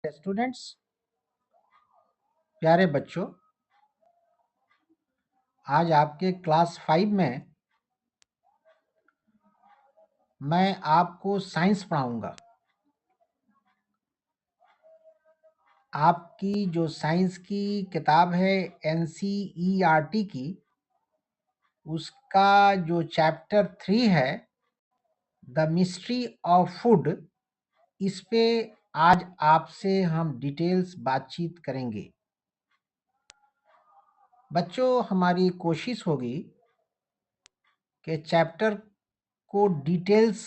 Students, प्यारे बच्चों, आज आपके क्लास 5 में मैं आपको साइंस पढ़ाऊंगा। आपकी जो साइंस की किताब है एनसीईआरटी की, उसका जो चैप्टर 3 है द मिस्ट्री ऑफ फूड, इस पे आज आपसे हम डिटेल्स बातचीत करेंगे। बच्चों, हमारी कोशिश होगी कि चैप्टर को डिटेल्स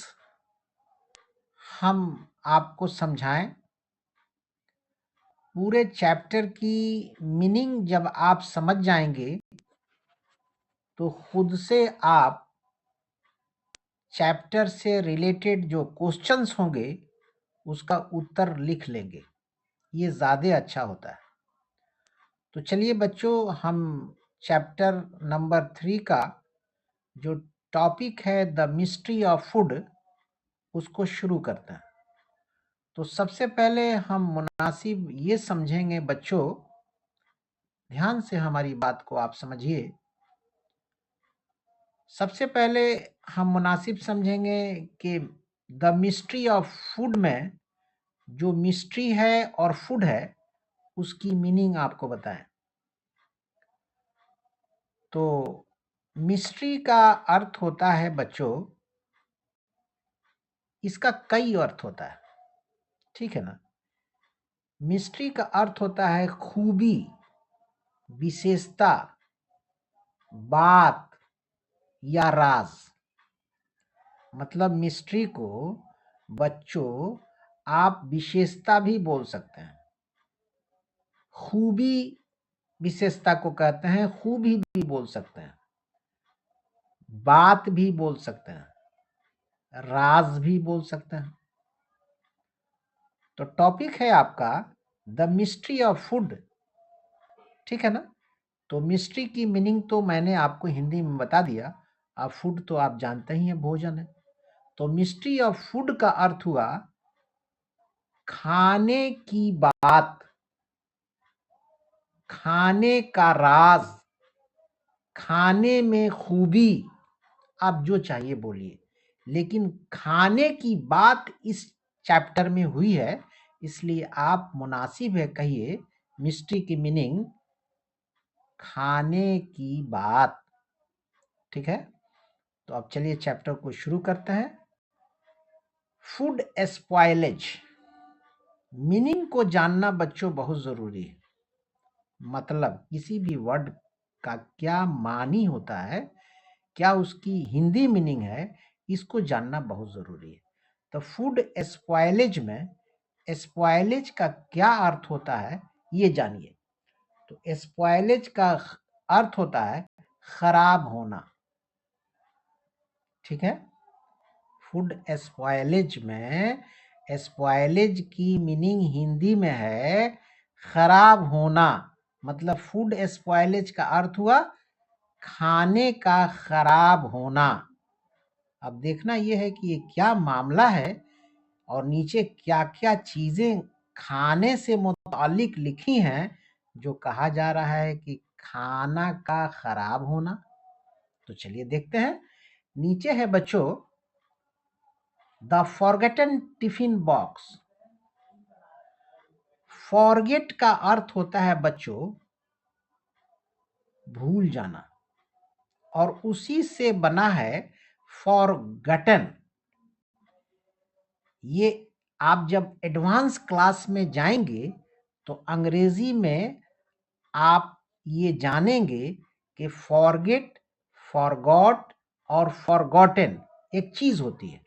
हम आपको समझाएं। पूरे चैप्टर की मीनिंग जब आप समझ जाएंगे तो खुद से आप चैप्टर से रिलेटेड जो क्वेश्चंस होंगे उसका उत्तर लिख लेंगे। ये ज़्यादा अच्छा होता है। तो चलिए बच्चों, हम चैप्टर नंबर 3 का जो टॉपिक है द मिस्ट्री ऑफ फूड, उसको शुरू करते हैं। तो सबसे पहले हम मुनासिब ये समझेंगे बच्चों, ध्यान से हमारी बात को आप समझिए। सबसे पहले हम मुनासिब समझेंगे कि द मिस्ट्री ऑफ फूड में जो मिस्ट्री है और फूड है उसकी मीनिंग आपको बताएं। तो मिस्ट्री का अर्थ होता है बच्चों, इसका कई अर्थ होता है, ठीक है ना। मिस्ट्री का अर्थ होता है खूबी, विशेषता, बात या राज। मतलब मिस्ट्री को बच्चों आप विशेषता भी बोल सकते हैं, खूबी विशेषता को कहते हैं, खूबी भी बोल सकते हैं, बात भी बोल सकते हैं, राज भी बोल सकते हैं। तो टॉपिक है आपका द मिस्ट्री ऑफ फूड, ठीक है ना। तो मिस्ट्री की मीनिंग तो मैंने आपको हिंदी में बता दिया। अब फूड तो आप जानते ही हैं, भोजन है। तो मिस्ट्री ऑफ फूड का अर्थ हुआ खाने की बात, खाने का राज, खाने में खूबी, आप जो चाहिए बोलिए, लेकिन खाने की बात इस चैप्टर में हुई है, इसलिए आप मुनासिब है कहिए मिस्ट्री की मीनिंग खाने की बात, ठीक है। तो अब चलिए चैप्टर को शुरू करते हैं। फूड स्पॉइलेज, मीनिंग को जानना बच्चों बहुत जरूरी है। मतलब किसी भी वर्ड का क्या मानी होता है, क्या उसकी हिंदी मीनिंग है, इसको जानना बहुत जरूरी है। तो फूड स्पॉइलेज में स्पॉइलेज का क्या अर्थ होता है ये जानिए। तो स्पॉइलेज का अर्थ होता है खराब होना, ठीक है। फूड स्पॉइलेज में स्पॉइलेज की मीनिंग हिंदी में है खराब होना। मतलब फूड स्पॉइलेज का अर्थ हुआ खाने का खराब होना। अब देखना यह है कि ये क्या मामला है और नीचे क्या क्या चीजें खाने से मुतालिक लिखी हैं जो कहा जा रहा है कि खाना का खराब होना। तो चलिए देखते हैं। नीचे है बच्चों the forgotten tiffin box. Forget का अर्थ होता है बच्चों भूल जाना, और उसी से बना है फॉरगटन। ये आप जब एडवांस क्लास में जाएंगे तो अंग्रेजी में आप ये जानेंगे कि फॉरगेट, फॉरगॉट और फॉरगॉटन एक चीज होती है,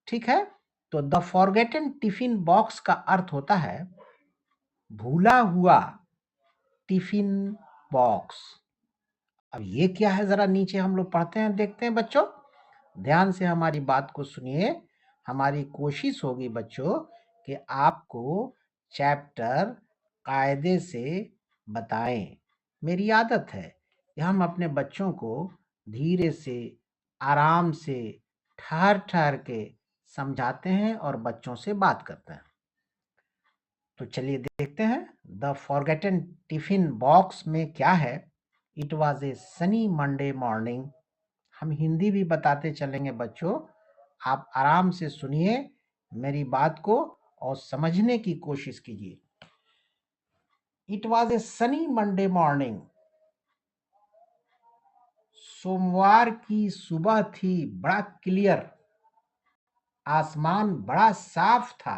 ठीक है। तो द फॉरगेटन टिफिन बॉक्स का अर्थ होता है भूला हुआ टिफिन बॉक्स। अब ये क्या है, जरा नीचे हम लोग पढ़ते हैं, देखते हैं बच्चों। ध्यान से हमारी बात को सुनिए। हमारी कोशिश होगी बच्चों कि आपको चैप्टर कायदे से बताएं। मेरी आदत है कि हम अपने बच्चों को धीरे से, आराम से, ठहर ठहर के समझाते हैं और बच्चों से बात करते हैं। तो चलिए देखते हैं द फॉरगेटन टिफिन बॉक्स में क्या है। It was a Sunny Monday morning. हम हिंदी भी बताते चलेंगे बच्चों, आप आराम से सुनिए मेरी बात को और समझने की कोशिश कीजिए। It was a Sunny Monday morning. सोमवार की सुबह थी, बड़ा क्लियर, आसमान बड़ा साफ था।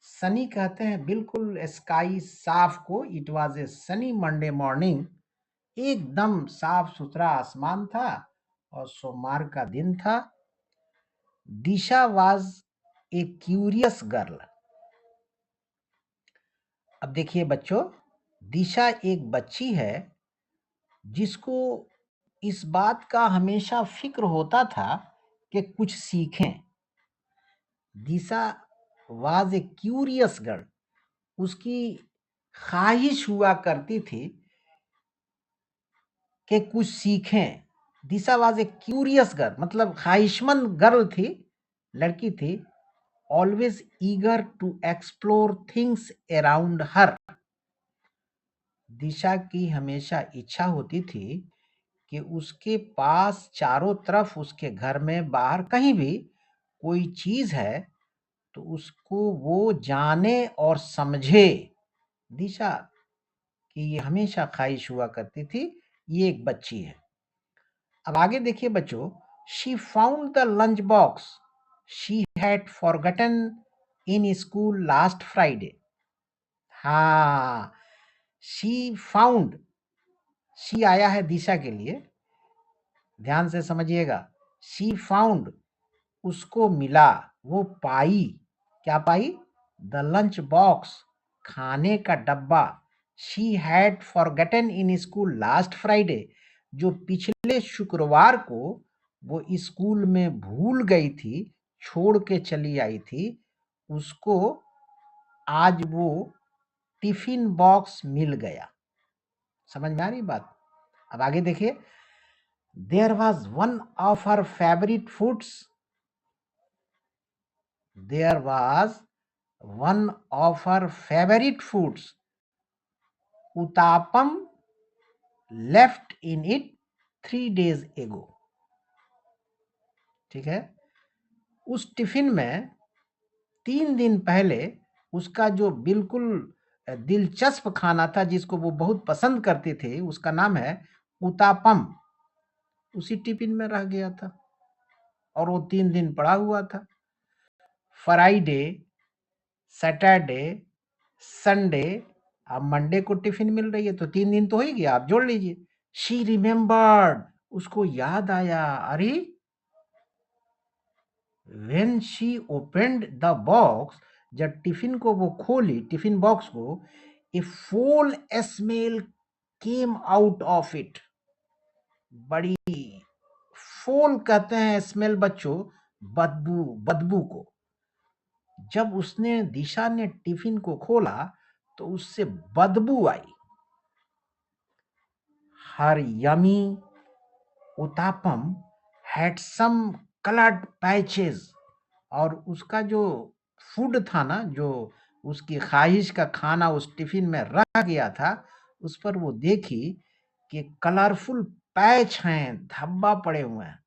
सनी कहते हैं बिल्कुल स्काई साफ को। It was a Sunny Monday morning. एकदम साफ सुथरा आसमान था और सोमवार का दिन था। दिशा वाज ए क्यूरियस गर्ल। अब देखिए बच्चों, दिशा एक बच्ची है जिसको इस बात का हमेशा फिक्र होता था कि कुछ सीखें। Disha was a curious girl. उसकी ख्वाहिश हुआ करती थी कि कुछ सीखें। Disha was a curious girl, मतलब ख्वाहिशमंद गर्ल थी, लड़की थी। Always eager to explore things around her. Disha की हमेशा इच्छा होती थी कि उसके पास चारों तरफ, उसके घर में बाहर कहीं भी कोई चीज है तो उसको वो जाने और समझे। दिशा की ये हमेशा ख्वाहिश हुआ करती थी। ये एक बच्ची है। अब आगे देखिए बच्चों, she found the lunch box she had forgotten in school last Friday. हाँ, शी फाउंड, शी आया है दिशा के लिए, ध्यान से समझिएगा। शी फाउंड, उसको मिला, वो पाई। क्या पाई? द लंच बॉक्स, खाने का डब्बा। She had forgotten in school last Friday, जो पिछले शुक्रवार को वो स्कूल में भूल गई थी, छोड़ के चली आई थी। उसको आज वो टिफिन बॉक्स मिल गया। समझ में आ रही बात? अब आगे देखिए, there was one of her favourite foods. There was one of her favorite foods, Uttapam, left in it 3 days ago. ठीक है, उस टिफिन में 3 दिन पहले उसका जो बिल्कुल दिलचस्प खाना था, जिसको वो बहुत पसंद करती थी, उसका नाम है उतापम, उसी टिफिन में रह गया था और वो 3 दिन पड़ा हुआ था। फ्राइडे, सैटरडे, संडे, अब मंडे को टिफिन मिल रही है तो 3 दिन तो हो ही गया, आप जोड़ लीजिए। शी रिमेम्बर्ड, उसको याद आया, अरे when she opened the box, जब टिफिन को वो खोली, टिफिन बॉक्स को, a foul smell came out of it. बड़ी, फूल कहते हैं स्मेल बच्चों, बदबू, बदबू को। जब उसने, दिशा ने टिफिन को खोला तो उससे बदबू आई। Her yummy uttapam had some coloured patches, और उसका जो फूड था ना, जो उसकी ख्वाहिश का खाना उस टिफिन में रह गया था, उस पर वो देखी कि कलरफुल पैच हैं, धब्बा पड़े हुए हैं।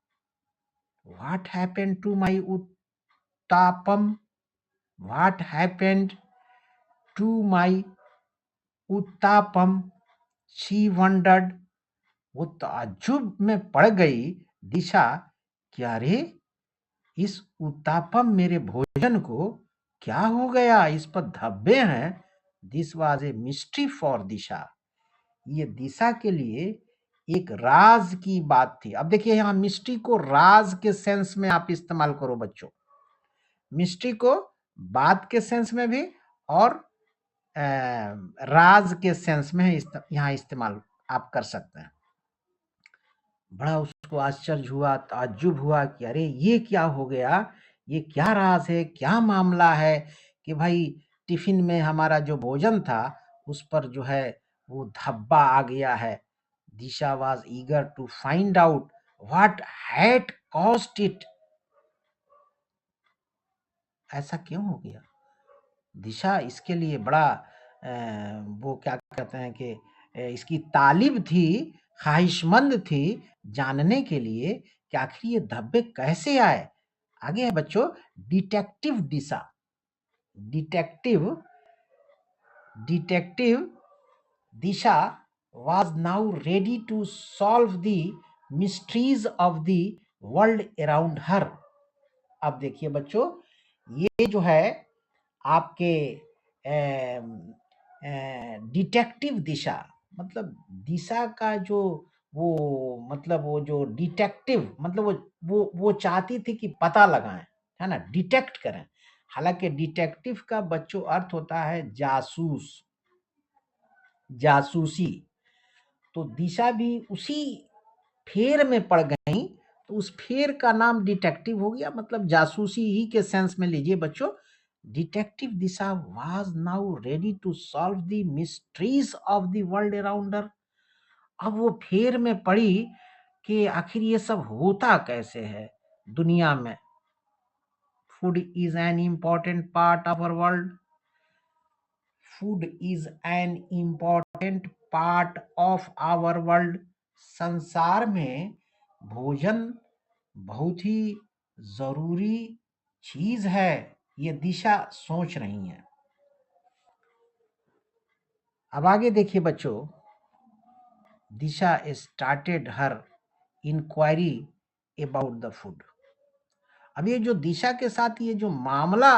What happened to my uttapam, what happened to my uttapam, she wondered. वो ताज्जुब में पड़ गई दिशा, क्या रे, इस उत्तापम मेरे भोजन को क्या हो गया, इस पर धब्बे हैं। This was a mystery for Disha. ये दिशा के लिए एक राज की बात थी। अब देखिए यहाँ मिस्ट्री को राज के सेंस में आप इस्तेमाल करो बच्चों, मिस्ट्री को बात के सेंस में भी और राज के सेंस में यहाँ इस्तेमाल आप कर सकते हैं। बड़ा उसको आश्चर्य हुआ, ताज्जुब हुआ कि अरे ये क्या हो गया, ये क्या राज है, क्या मामला है कि भाई टिफिन में हमारा जो भोजन था उस पर जो है वो धब्बा आ गया है। Disha was eager to find out what had caused it. ऐसा क्यों हो गया? दिशा इसके लिए बड़ा वो क्या कहते हैं कि इसकी तालिब थी, ख्वाहिशमंद थी जानने के लिए कि आखिर ये धब्बे कैसे आए। आगे है बच्चों, detective Disha. Detective detective Disha was now ready to solve the mysteries of the world around her। अब देखिए बच्चों, ये जो है आपके डिटेक्टिव दिशा, मतलब दिशा का जो वो मतलब वो जो डिटेक्टिव मतलब वो चाहती थी कि पता लगाएं, है ना, डिटेक्ट करें। हालांकि डिटेक्टिव का बच्चों अर्थ होता है जासूस, जासूसी। तो दिशा भी उसी फेर में पड़ गई, तो उस फेर का नाम डिटेक्टिव हो गया, मतलब जासूसी ही के सेंस में लीजिए बच्चों। Detective Disha was now ready to solve the mysteries of the world around her. अब वो फेर में पड़ी कि आखिर ये सब होता कैसे है दुनिया में। Food is an important part of our world. Food is an important part of our world. संसार में भोजन बहुत ही जरूरी चीज है, ये दिशा सोच रही है। अब आगे देखिए बच्चों, Disha started her inquiry about the food. अब ये जो दिशा के साथ ये जो मामला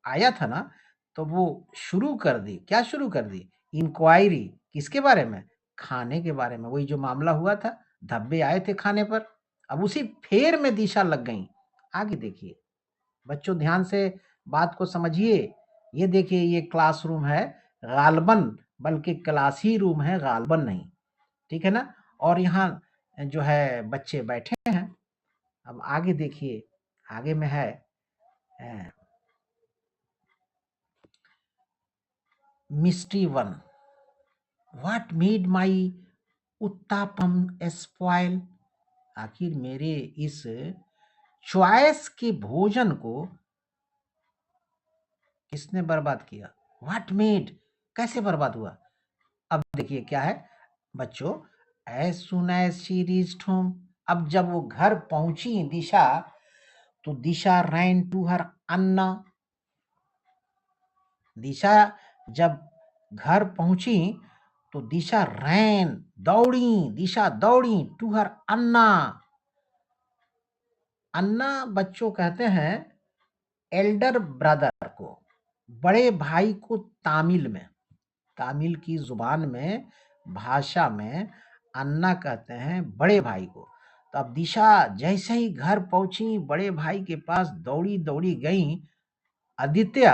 आया था ना, तो वो शुरू कर दी, क्या शुरू कर दी, इंक्वायरी। किसके बारे में, खाने के बारे में। वही जो मामला हुआ था, धब्बे आए थे खाने पर, अब उसी फेर में दिशा लग गई। आगे देखिए बच्चों, ध्यान से बात को समझिए। ये देखिए, ये क्लासरूम है गालबन, बल्कि क्लास ही रूम है, गालबन नहीं, ठीक है ना। और यहाँ जो है बच्चे बैठे हैं। अब आगे देखिए, आगे में है mystery one. What made my uttapam spoil. आखिर मेरे इस चॉइस के भोजन को किसने बर्बाद किया। व्हाट मेड, कैसे बर्बाद हुआ। अब देखिए क्या है बच्चों, as soon as she reached home. अब जब वो घर पहुंची दिशा, तो दिशा रैन टू हर अन्ना। दिशा जब घर पहुंची तो दिशा रैन, दौड़ी, दिशा दौड़ी टू हर अन्ना। अन्ना बच्चों कहते हैं एल्डर ब्रदर को, बड़े भाई को। तामिल में, तामिल की जुबान में, भाषा में अन्ना कहते हैं बड़े भाई को। तो अब दिशा जैसे ही घर पहुंची, बड़े भाई के पास दौड़ी दौड़ी गई। आदित्य,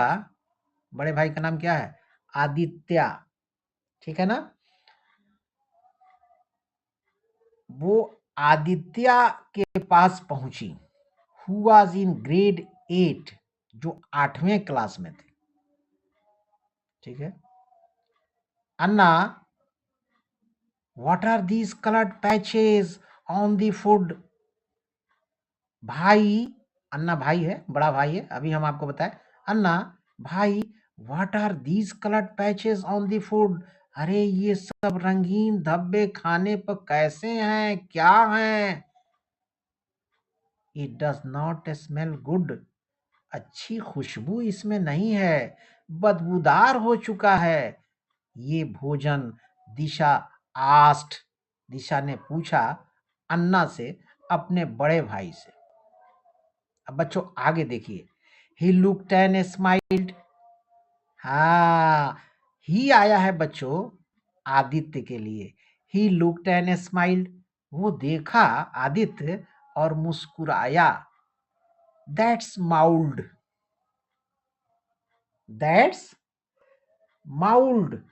बड़े भाई का नाम क्या है, आदित्य, ठीक है ना। वो आदित्य के पास पहुंची, हु वाज इन ग्रेड 8, जो 8वें क्लास में थे, ठीक है। Anna, what are these coloured patches on the food. भाई, अन्ना भाई है, बड़ा भाई है, अभी हम आपको बताएं। अन्ना, भाई, what are these coloured patches on the food. अरे ये सब रंगीन धब्बे खाने पर कैसे हैं, क्या हैं। It does not smell good. अच्छी खुशबू इसमें नहीं है, बदबूदार हो चुका है ये भोजन। दिशा आस्ट, दिशा ने पूछा अन्ना से, अपने बड़े भाई से। अब बच्चों आगे देखिए, ही लुक्ड एंड स्माइल्ड। हाँ, ही आया है बच्चों आदित्य के लिए। ही लुक्ड एंड स्माइल्ड, वो देखा आदित्य और मुस्कुराया। That's mould, that's mould.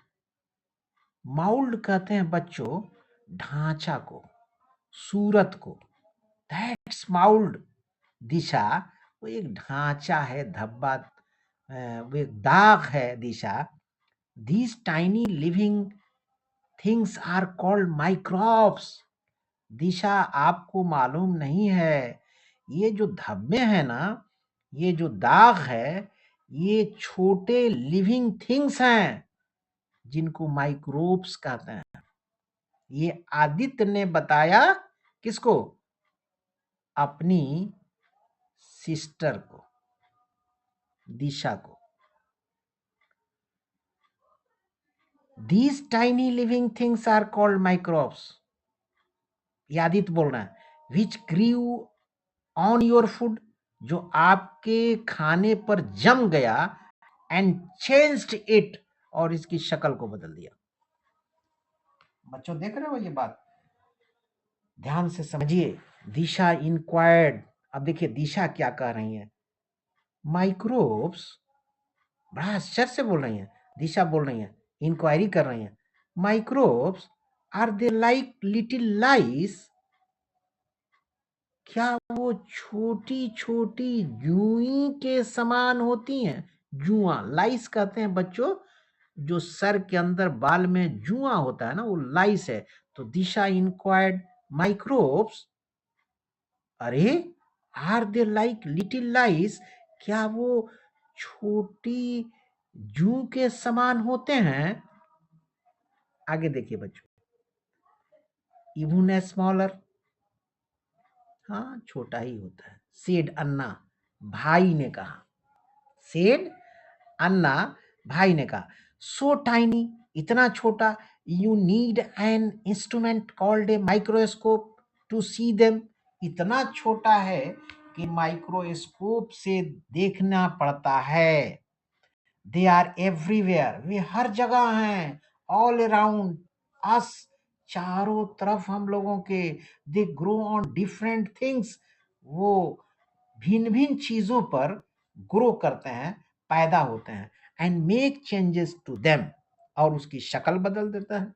Mould कहते हैं बच्चों ढांचा को, सूरत को। That's mould. दिशा, वो एक ढांचा है, धब्बा, वो एक दाग है Disha. These tiny living things are called microbes. Disha, आपको मालूम नहीं है, ये जो धब्बे हैं ना, ये जो दाग है, ये छोटे लिविंग थिंग्स हैं। जिनको माइक्रोब्स कहते हैं। ये आदित्य ने बताया किसको? अपनी सिस्टर को, दिशा को। These tiny living things are called microbes. ये आदित्य बोल रहे हैं, which grew on your food, जो आपके खाने पर जम गया, and changed it, और इसकी शक्ल को बदल दिया। बच्चों देख रहे हो ये बात? ध्यान से समझिए। दिशा इंक्वायर्ड, अब देखिए दिशा क्या कह रही है। माइक्रोब्स, बड़ा आश्चर्य से बोल रही हैं, दिशा बोल रही हैं, इंक्वायरी कर रही हैं। Microbes are they like little lice, क्या वो छोटी छोटी जुई के समान होती हैं? जुआ, लाइस कहते हैं बच्चों, जो सर के अंदर बाल में जुआ होता है ना, वो लाइस है। तो दिशा इंक्वायर्ड, माइक्रोब्स, अरे are they like little lice, क्या वो छोटी जू के समान होते हैं? आगे देखिए बच्चों, इवन स्मॉलर, हाँ छोटा ही होता है। सेड अन्ना, भाई ने कहा, सेड अन्ना, भाई ने कहा, सो टाइनी, इतना छोटा, you need an instrument called a microscope to see them, इतना छोटा है कि माइक्रोस्कोप से देखना पड़ता है। दे आर एवरीवेयर, वे हर जगह हैं, ऑल अराउंड अस, चारों तरफ हम लोगों के। They grow on different things, वो भिन्न भिन्न चीजों पर ग्रो करते हैं, पैदा होते हैं। And make changes to them, और उसकी शक्ल बदल देता है।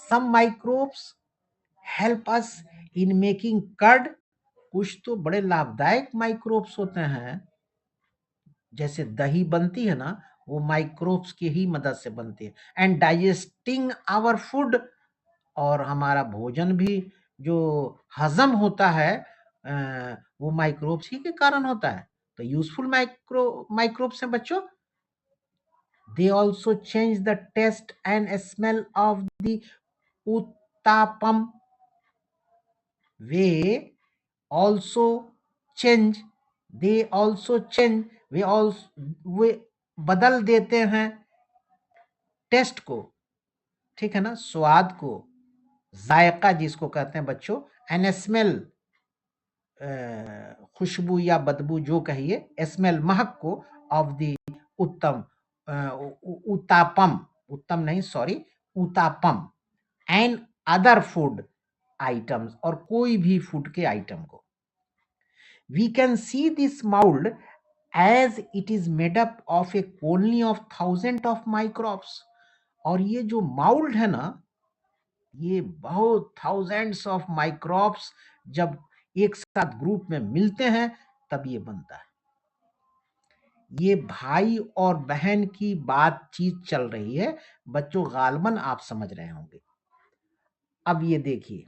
Some microbes help us in making curd, कुछ तो बड़े लाभदायक माइक्रोब्स होते हैं, जैसे दही बनती है ना, वो माइक्रोब्स की ही मदद से बनती है। एंड डाइजेस्टिंग आवर फूड, और हमारा भोजन भी जो हजम होता है वो माइक्रोब्स ही के कारण होता है। तो यूजफुल माइक्रोब्स हैं बच्चों। They also change the taste and smell of the uttapam, वे also change, they also change, वे बदल देते हैं टेस्ट को, ठीक है ना, स्वाद को, जायका जिसको कहते हैं बच्चों, एंड स्मेल, खुशबू या बदबू जो कहिए, स्मेल महक को, ऑफ द उत्तम, उत्तापम, उत्तम नहीं sorry, uttapam, and other food items, और कोई भी फूड के आइटम को। We can see this mould as it is made up of a colony of thousand of microbes, और ये जो माउल्ड है ना, ये बहुत थाउजेंड्स ऑफ माइक्रोब्स जब एक साथ ग्रुप में मिलते हैं तब ये बनता है। ये भाई और बहन की बातचीत चल रही है बच्चों, गालबन आप समझ रहे होंगे। अब ये देखिए,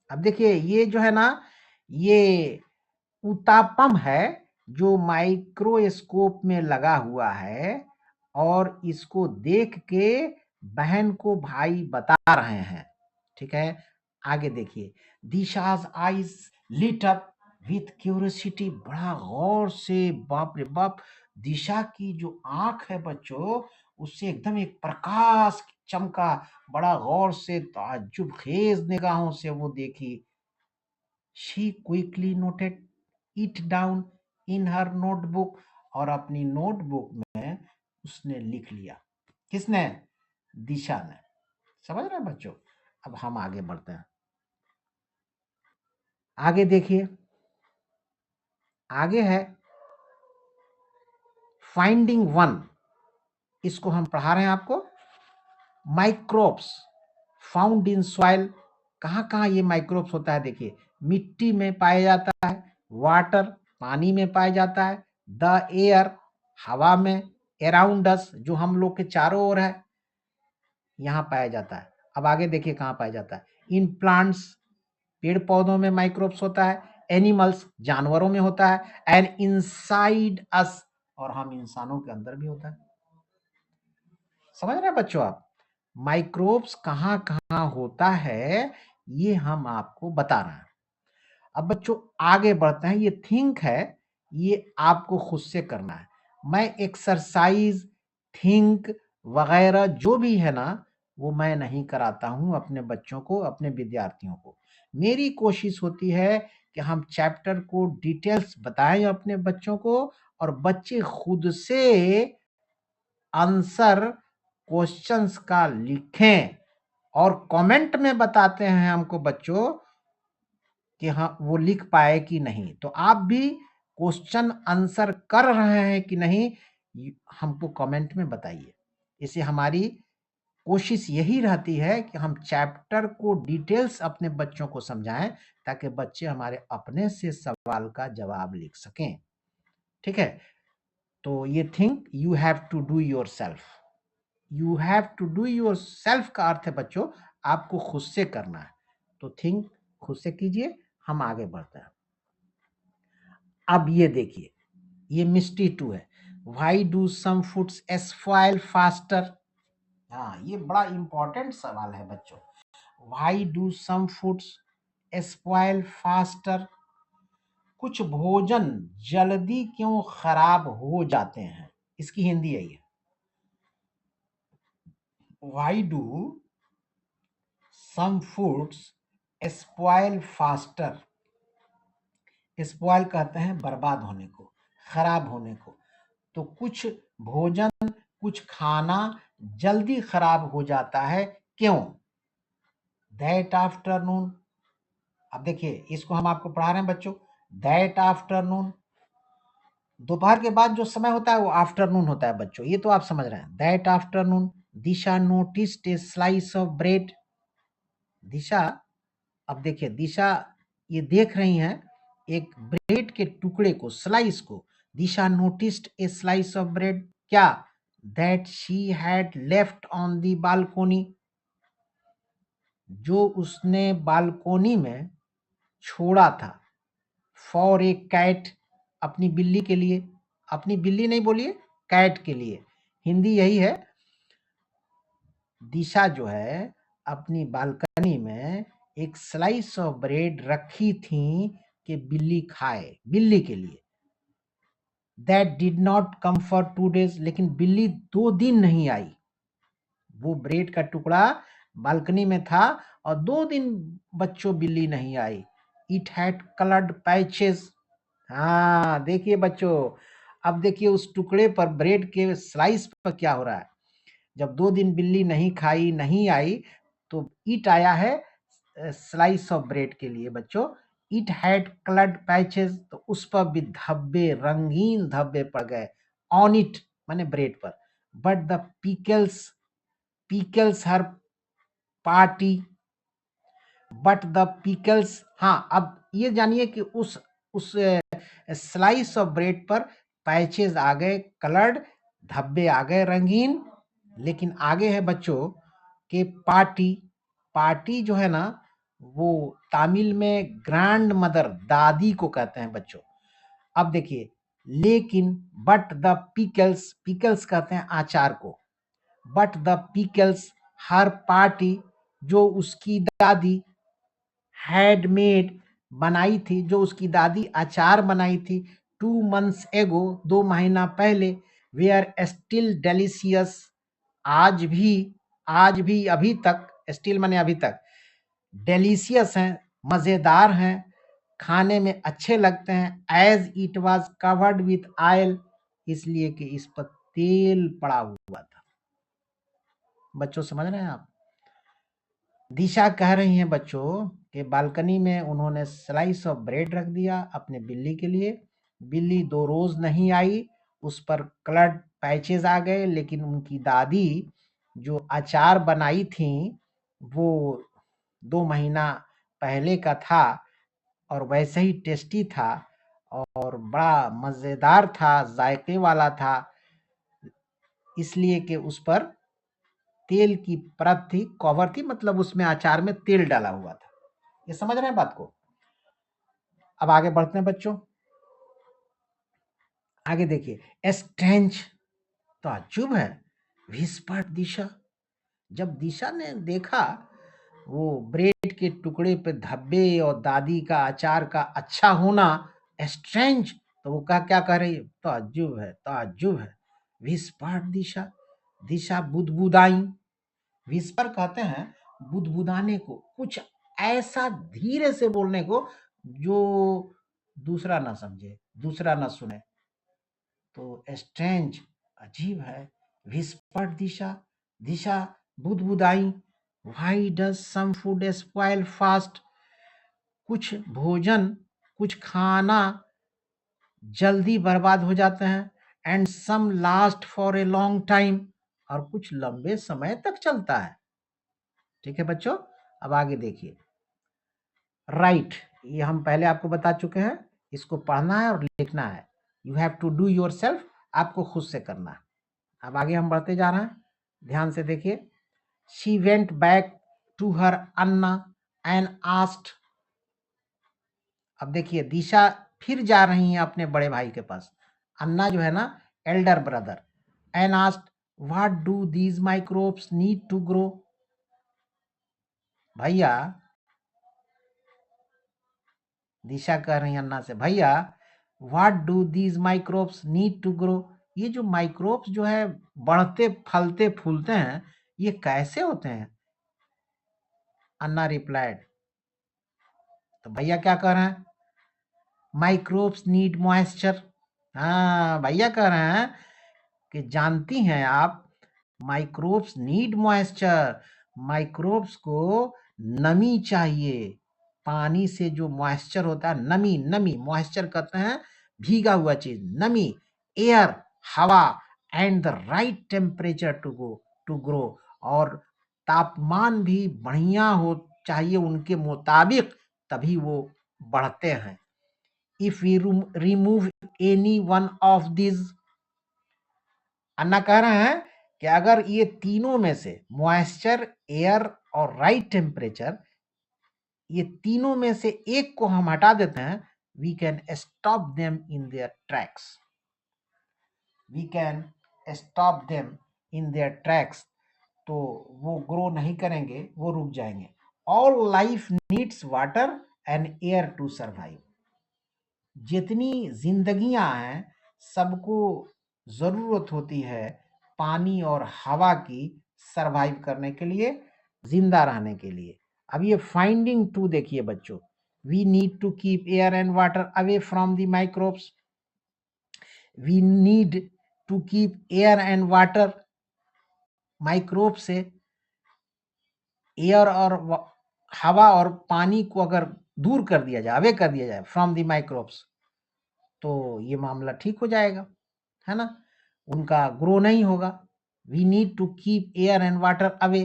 अब देखिए ये जो है ना, ये उत्तापम है जो माइक्रोस्कोप में लगा हुआ है, और इसको देख के बहन को भाई बता रहे हैं, ठीक है। आगे देखिए, Disha's eyes lit up with curiosity, बड़ा गौर से, बाप रे बाप, दिशा की जो आंख है बच्चों, उससे एकदम एक प्रकाश चमका, बड़ा गौर से ताज्जुब खेज निगाहों से वो देखी। She quickly noted it down in her notebook, और अपनी नोटबुक में उसने लिख लिया। किसने? दिशा ने। समझ रहे हैं बच्चों? अब हम आगे बढ़ते हैं। आगे देखिए, आगे है फाइंडिंग वन, इसको हम पढ़ा रहे हैं आपको। माइक्रोब्स फाउंड इन सॉइल, कहाँ कहाँ ये माइक्रोब्स होता है देखिए, मिट्टी में पाया जाता है, वाटर पानी में पाया जाता है, द एयर हवा में, अराउंड अस जो हम लोग के चारों ओर है, यहाँ पाया जाता है। अब आगे देखिए कहाँ पाया जाता है। इन प्लांट्स, पेड़ पौधों में माइक्रोब्स होता है, एनिमल्स जानवरों में होता है, एंड इनसाइड अस, और हम इंसानों के अंदर भी होता है। समझ रहे हैं बच्चों आप? माइक्रोब्स कहाँ-कहाँ होता है, ये हम आपको बता रहे हैं। अब बच्चों आगे बढ़ते हैं, ये थिंक है, ये आपको खुद से करना है। मैं एक्सरसाइज़, थिंक वगैरह जो भी है ना, वो मैं नहीं कराता हूँ अपने बच्चों को, अपने विद्यार्थियों को। मेरी कोशिश होती है कि हम चैप्टर को डिटेल्स बताएँ अपने बच्चों को और बच्चे खुद से आंसर क्वेश्चंस का लिखें और कमेंट में बताते हैं हमको बच्चों कि हाँ वो लिख पाए कि नहीं। तो आप भी क्वेश्चन आंसर कर रहे हैं कि नहीं, हमको कमेंट में बताइए। इससे हमारी कोशिश यही रहती है कि हम चैप्टर को डिटेल्स अपने बच्चों को समझाएं ताकि बच्चे हमारे अपने से सवाल का जवाब लिख सकें। ठीक है? तो ये think you have to do yourself. You have to do yourself का अर्थ है बच्चों आपको खुद से करना है। तो थिंक खुद से कीजिए, हम आगे बढ़ते हैं। अब ये देखिए, ये मिस्ट्री 2 है। Why do some foods spoil faster? हाँ, ये बड़ा इंपॉर्टेंट सवाल है बच्चों। Why do some foods spoil faster? कुछ भोजन जल्दी क्यों खराब हो जाते हैं? इसकी हिंदी यही है। Why do some foods spoil faster? Spoil कहते हैं बर्बाद होने को, खराब होने को। तो कुछ भोजन, कुछ खाना जल्दी खराब हो जाता है, क्यों? That afternoon. अब देखिए इसको हम आपको पढ़ा रहे हैं बच्चों। दैट आफ्टरनून, दोपहर के बाद जो समय होता है वो आफ्टरनून होता है बच्चों, ये तो आप समझ रहे हैं। That afternoon Disha noticed a slice of bread. Disha, अब देखिए दिशा ये देख रही हैं एक ब्रेड के टुकड़े को, स्लाइस को। Disha noticed a slice of bread, क्या? That she had left on the balcony, जो उसने बालकोनी में छोड़ा था। फॉर ए कैट, अपनी बिल्ली के लिए। अपनी बिल्ली नहीं बोलिए, कैट के लिए। हिंदी यही है। दिशा जो है अपनी बालकनी में एक स्लाइस ऑफ ब्रेड रखी थी कि बिल्ली खाए, बिल्ली के लिए। That did not come for 2 days, लेकिन बिल्ली 2 दिन नहीं आई। वो ब्रेड का टुकड़ा बालकनी में था और 2 दिन बच्चों बिल्ली नहीं आई। It had coloured patches. हाँ देखिए बच्चों, अब देखिए उस टुकड़े पर, ब्रेड के स्लाइस पर क्या हो रहा है। जब 2 दिन बिल्ली नहीं खाई, नहीं आई, तो ईट आया है स्लाइस ऑफ ब्रेड के लिए बच्चों। इट हैड कलर्ड पैचेस, तो उस पर भी धब्बे, रंगीन धब्बे पड़ गए। ऑन इट माने ब्रेड पर। But the pickles her party, but the pickles, हाँ अब ये जानिए कि उस स्लाइस ऑफ ब्रेड पर पैचेस आ गए, कलर्ड, धब्बे आ गए रंगीन। लेकिन आगे है बच्चों कि पार्टी, पार्टी जो है ना वो तमिल में ग्रैंड मदर, दादी को कहते हैं बच्चों। अब देखिए, लेकिन बट द पिकल्स, पिकल्स कहते हैं अचार को। But the pickles her party, जो उसकी दादी हैड मेड, बनाई थी, जो उसकी दादी अचार बनाई थी 2 months एगो, 2 महीना पहले, वे आर स्टिल डेलिशियस, आज भी, आज भी, अभी तक, स्टिल माने अभी तक, डेलिशियस हैं, मजेदार हैं, खाने में अच्छे लगते हैं। As it was covered with oil, इसलिए कि इस पर तेल पड़ा हुआ था। बच्चों समझ रहे हैं आप? दिशा कह रही हैं बच्चों कि बालकनी में उन्होंने स्लाइस ऑफ ब्रेड रख दिया अपने बिल्ली के लिए। बिल्ली 2 रोज नहीं आई, उस पर कलर्ड पैचेस आ गए, लेकिन उनकी दादी जो अचार बनाई थी वो 2 महीना पहले का था और वैसे ही टेस्टी था और बड़ा मजेदार था, जायके वाला था, इसलिए कि उस पर तेल की परत थी, कवर थी, मतलब उसमें अचार में तेल डाला हुआ था। ये समझ रहे हैं बात को? अब आगे बढ़ते हैं बच्चों। आगे देखिए, स्ट्रेंज, ताज्जुब है, whispered दिशा। जब दिशा ने देखा वो ब्रेड के टुकड़े पे धब्बे और दादी का अचार का अच्छा होना स्ट्रेंज, तो वो क्या कह रही है, ताज्जुब है, ताज्जुब है। विस्पर दिशा, दिशा बुदबुदाई। विस्पर कहते हैं बुदबुदाने को, कुछ ऐसा धीरे से बोलने को जो दूसरा ना समझे, दूसरा ना सुने। तो स्ट्रेंज, अजीब है। विस्पर दिशा, दिशा बुदबुदाई। Why does some food spoil fast. कुछ भोजन, कुछ खाना जल्दी बर्बाद हो जाते हैं। And some last for a long time, और कुछ लंबे समय तक चलता है। ठीक है बच्चों, अब आगे देखिए। राइट, ये हम पहले आपको बता चुके हैं, इसको पढ़ना है और लिखना है। You have to do yourself, आपको खुद से करना है। अब आगे हम बढ़ते जा रहे हैं, ध्यान से देखिए। She went back to her Anna and asked. अब देखिए दिशा फिर जा रही है अपने बड़े भाई के पास, अन्ना जो है ना, elder brother. And asked what do these microbes need to grow. भैया, दिशा कह रही है अन्ना से, भैया what do these microbes need to grow. ये जो माइक्रोब्स जो है बढ़ते फलते फूलते हैं, ये कैसे होते हैं। अन्ना रिप्लाइड, तो भैया क्या कह रहे हैं, माइक्रोब्स नीड मॉइस्चर। हाँ, भैया कह रहे हैं कि जानती हैं आप, माइक्रोब्स नीड मॉइस्चर, माइक्रोब्स को नमी चाहिए। पानी से जो मॉइस्चर होता है, नमी, नमी मॉइस्चर कहते हैं भीगा हुआ चीज, नमी, एयर हवा, and the right temperature to grow, और तापमान भी बढ़िया हो चाहिए उनके मुताबिक, तभी वो बढ़ते हैं। If we remove any one of this, Anna कह रहे हैं कि अगर ये तीनों में से मॉइस्चर, एयर और राइट टेम्परेचर, ये तीनों में से एक को हम हटा देते हैं, we can stop them in their tracks, we can stop them in their tracks. तो वो ग्रो नहीं करेंगे, वो रुक जाएंगे। All life needs water and air to survive. जितनी जिंदगियां हैं, सबको जरूरत होती है पानी और हवा की, सरवाइव करने के लिए, जिंदा रहने के लिए। अब ये फाइंडिंग टू देखिए बच्चों, we need to keep air and water away from the microbes. We need to keep air and water, microbe से एयर और हवा और पानी को अगर दूर कर दिया जाए, अवे कर दिया जाए फ्रॉम द माइक्रोब्स, तो ये मामला ठीक हो जाएगा, है ना, उनका ग्रो नहीं होगा। We need to keep air and water away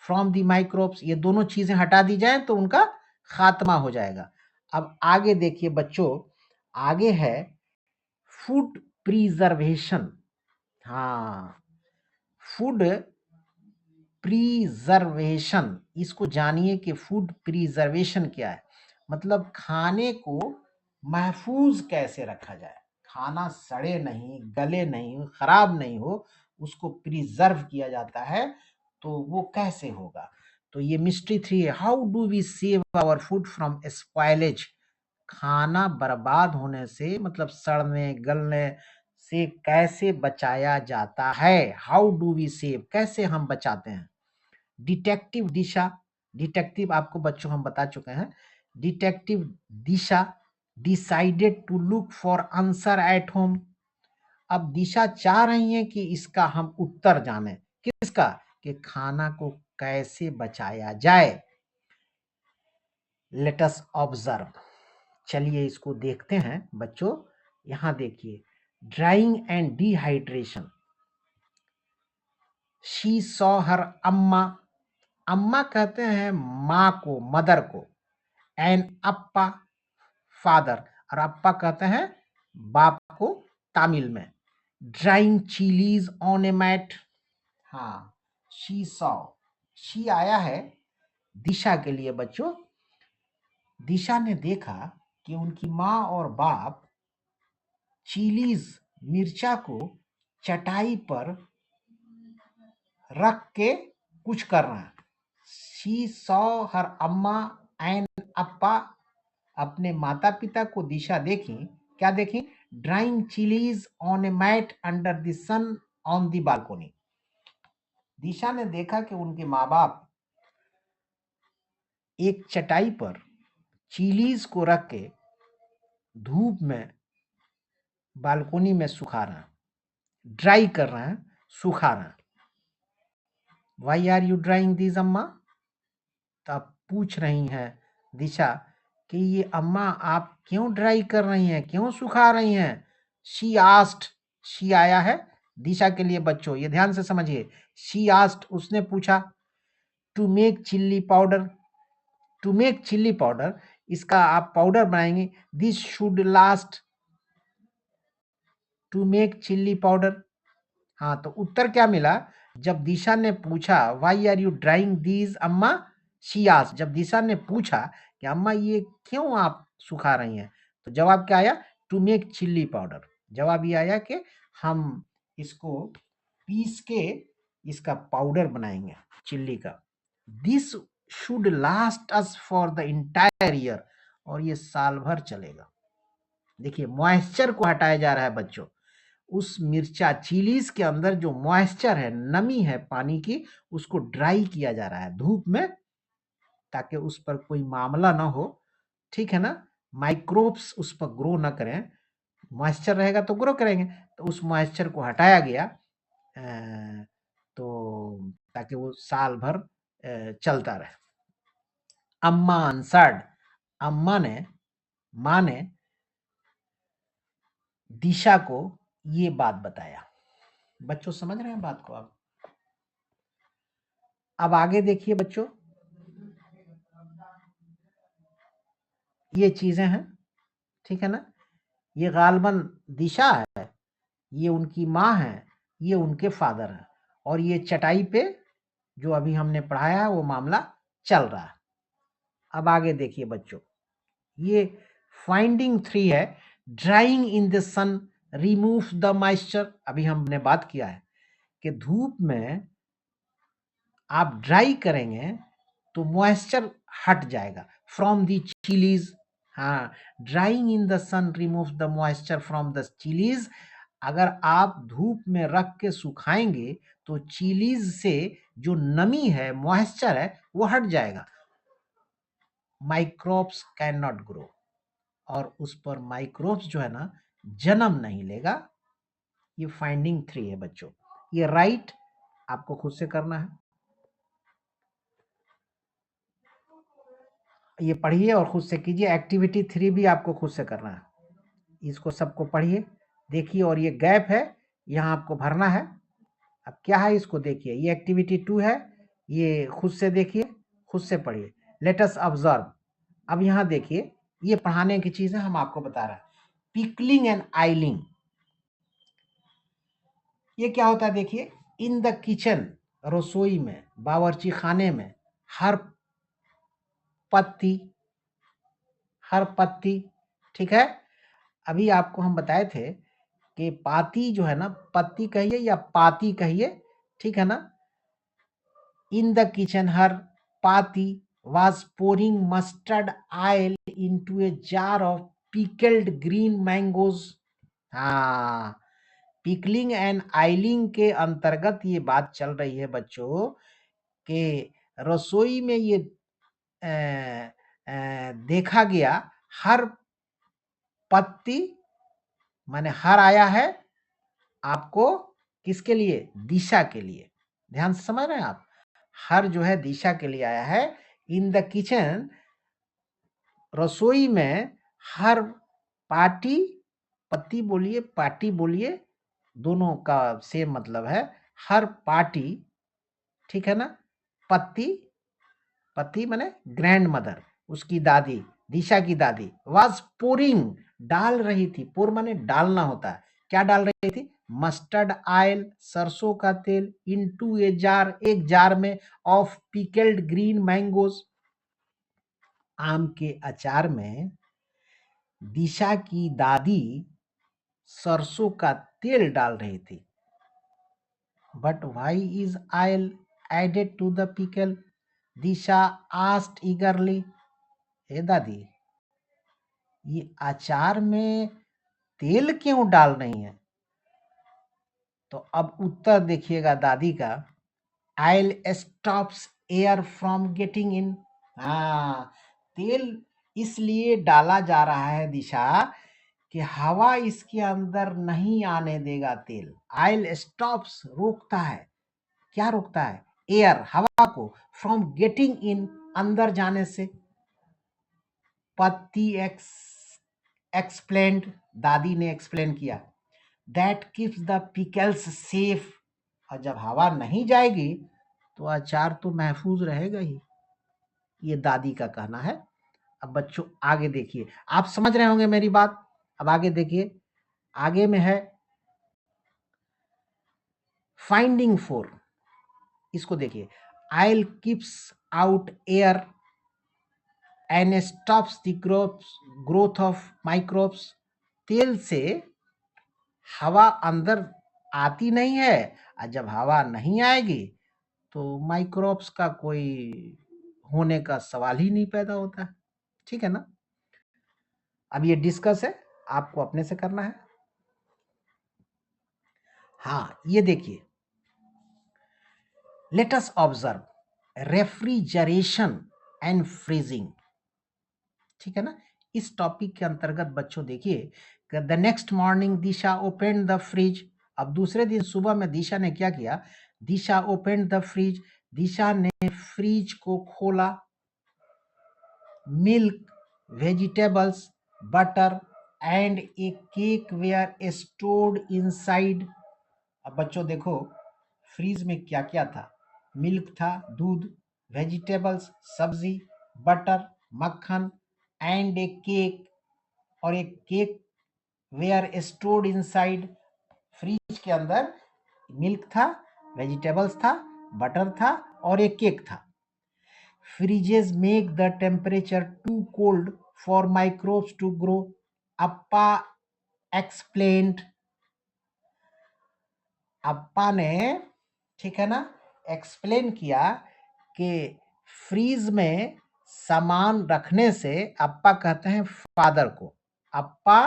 from the microbes, ये दोनों चीजें हटा दी जाए तो उनका खात्मा हो जाएगा। अब आगे देखिए बच्चों, आगे है फूड प्रिजर्वेशन। हाँ, फूड प्रिजर्वेशन, इसको जानिए कि फूड प्रिजर्वेशन क्या है। मतलब खाने को महफूज कैसे रखा जाए, खाना सड़े नहीं, गले नहीं, खराब नहीं हो, उसको प्रिजर्व किया जाता है, तो वो कैसे होगा। तो ये मिस्ट्री 3 है, how do we save our food from spoilage. खाना बर्बाद होने से, मतलब सड़ने गलने से कैसे बचाया जाता है, हाउ डू वी सेव, कैसे हम बचाते हैं। डिटेक्टिव दिशा, डिटेक्टिव आपको बच्चों हम बता चुके हैं, detective Disha decided to look for answer at home. अब दिशा चाह रही है कि इसका हम उत्तर जाने, किसका, कि खाना को कैसे बचाया जाए। लेट अस ऑब्जर्व, चलिए इसको देखते हैं बच्चों। यहां देखिए, drawing and dehydration. She saw her अम्मा, अम्मा कहते हैं माँ को, मदर को, एंड अप्पा फादर, और अप्पा कहते हैं बाप को तमिल में। Drying chillies on a mat. हाँ, शी सॉ, शी आया है दिशा के लिए बच्चों। दिशा ने देखा कि उनकी माँ और बाप चिलीज, मिर्चा को चटाई पर रख के कुछ कर रहा है। शी सॉ हर अम्मा एंड अप्पा, अपने माता पिता को दिशा देखी, क्या देखी? Drying chillies on a mat under the sun on the balcony. Disha ने देखा कि उनके माँ बाप एक चटाई पर चिलीज को रख के धूप में बालकोनी में सुखा रहे हैं, ड्राई कर रहे हैं, सुखा रहे हैं। Why are you drying this अम्मा? तब पूछ रही हैं दिशा कि ये अम्मा आप क्यों ड्राई कर रही हैं, क्यों सुखा रही हैं? शी आस्ट, शी आया है दिशा के लिए बच्चों, ये ध्यान से समझिए। शी आस्ट, उसने पूछा। To make chilli powder, to make chilli powder, इसका आप पाउडर बनाएंगे। This should last, to make chilli powder. हाँ, तो उत्तर क्या मिला? जब दिशा ने पूछा why are you drying these अम्मा, शी आस्क्ड, जब दिशा ने पूछा कि अम्मा ये क्यों आप सुखा रही हैं, तो जवाब क्या आया? To make chilli powder. जवाब ये आया कि हम इसको पीस के इसका पाउडर बनाएंगे चिल्ली का। This should last us for the entire year, और ये साल भर चलेगा। देखिए, मॉइस्चर को हटाया जा रहा है बच्चों। उस मिर्चा चिलीज के अंदर जो मॉइस्चर है, नमी है पानी की, उसको ड्राई किया जा रहा है धूप में, ताकि उस पर कोई मामला ना हो, ठीक है ना? माइक्रोब्स उस पर ग्रो ना करें। मॉइस्चर रहेगा तो ग्रो करेंगे, तो उस मॉइस्चर को हटाया गया, तो ताकि वो साल भर चलता रहे। अम्मा आंसर्ड, अम्मा ने, माँ ने दिशा को ये बात बताया। बच्चों समझ रहे हैं बात को? अब आगे देखिए बच्चों, ये चीजें हैं, ठीक है ना? ये गालबन दिशा है, ये उनकी माँ है, ये उनके फादर है, और ये चटाई पे जो अभी हमने पढ़ाया है वो मामला चल रहा है। अब आगे देखिए बच्चों, ये फाइंडिंग 3 है। Drying in the sun remove the moisture. अभी हमने बात किया है कि धूप में आप ड्राई करेंगे तो मॉइस्चर हट जाएगा फ्रॉम द चिलीज। हाँ, drying in the sun remove the moisture from the chillies. अगर आप धूप में रख के सुखाएंगे तो चिलीज से जो नमी है, मॉइस्चर है, वो हट जाएगा। माइक्रोब्स कैन नॉट ग्रो, और उस पर माइक्रोब्स जो है ना, जन्म नहीं लेगा। ये फाइंडिंग 3 है बच्चों। ये राइट आपको खुद से करना है, ये पढ़िए और खुद से कीजिए। एक्टिविटी 3 भी आपको खुद से करना है, इसको सबको पढ़िए, देखिए, और ये गैप है यहाँ आपको भरना है। अब क्या है इसको देखिए, ये एक्टिविटी 2 है, ये खुद से देखिए, खुद से पढ़िए। Late us observe. अब यहाँ देखिए, ये पढ़ाने की चीजें हम आपको बता रहे हैं। पिकलिंग एंड आइलिंग, ये क्या होता है देखिए। इन द किचन, रसोई में, बावर्ची खाने में, हर पत्ती, हर पत्ती, ठीक है। अभी आपको हम बताए थे कि पाती जो है ना, पत्ती कहिए या पाती कहिए, ठीक है ना। इन द किचन हर पाती was pouring mustard oil into a jar of pickled green mangoes। हाँ, पिकलिंग एंड आइलिंग के अंतर्गत ये बात चल रही है बच्चों कि रसोई में ये देखा गया हर पत्ती, माने हर आया है आपको किसके लिए? दिशा के लिए। ध्यान से समझ रहे हैं आप? हर जो है दिशा के लिए आया है। इन द किचन, रसोई में, हर पार्टी, पत्ती बोलिए पार्टी बोलिए, दोनों का सेम मतलब है। हर पार्टी, ठीक है ना। पत्ती, पति माने ग्रैंड मदर, उसकी दादी, दिशा की दादी, वाज पोरिंग, डाल रही थी। पोर माने डालना होता है। क्या डाल रही थी? मस्टर्ड ऑयल, सरसों का तेल, इनटू ए जार, एक जार में, ऑफ पिकल्ड ग्रीन मैंगोज, आम के अचार में दिशा की दादी सरसों का तेल डाल रही थी। But why is oil added to the pickle? Disha asked eagerly. हे दादी, ये अचार में तेल क्यों डाल रही है? तो अब उत्तर देखिएगा दादी का, oil stops air from getting in. हाँ, तेल इसलिए डाला जा रहा है दिशा कि हवा इसके अंदर नहीं आने देगा तेल। ऑयल स्टॉप्स रोकता है, क्या रोकता है? एयर, हवा को, फ्रॉम गेटिंग इन, अंदर जाने से। पति एक्सप्लेन्ड, दादी ने एक्सप्लेन किया, that keeps the pickles safe. और जब हवा नहीं जाएगी तो अचार तो महफूज रहेगा ही, ये दादी का कहना है। अब बच्चों आगे देखिए, आप समझ रहे होंगे मेरी बात। अब आगे देखिए, आगे में है फाइंडिंग फोर। इसको देखिए, oil keeps out air and stops the growth of microbes. तेल से हवा अंदर आती नहीं है, और जब हवा नहीं आएगी तो माइक्रोब्स का कोई होने का सवाल ही नहीं पैदा होता है। ठीक है ना? अब ये डिस्कस है, आपको अपने से करना है। हाँ, ये देखिए, let us observe refrigeration and freezing. ठीक है ना? इस टॉपिक के अंतर्गत बच्चों देखिए, the next morning Disha open the fridge. अब दूसरे दिन सुबह में दिशा ने क्या किया? Disha open the fridge, Disha ने फ्रिज को खोला। Milk, vegetables, butter and a cake were stored inside. अब बच्चों देखो, फ्रीज में क्या क्या था? मिल्क था, दूध, वेजिटेबल्स, सब्जी, बटर, मक्खन एंड ए केक, और एक cake were stored inside. Fridge के अंदर मिल्क था, वेजिटेबल्स था, बटर था और एक केक था। Fridges make the temperature too cold for microbes to grow. Appa explained. अप्पा ने, ठीक है ना, एक्सप्लेन किया कि फ्रीज में सामान रखने से, अप्पा कहते हैं फादर को, अप्पा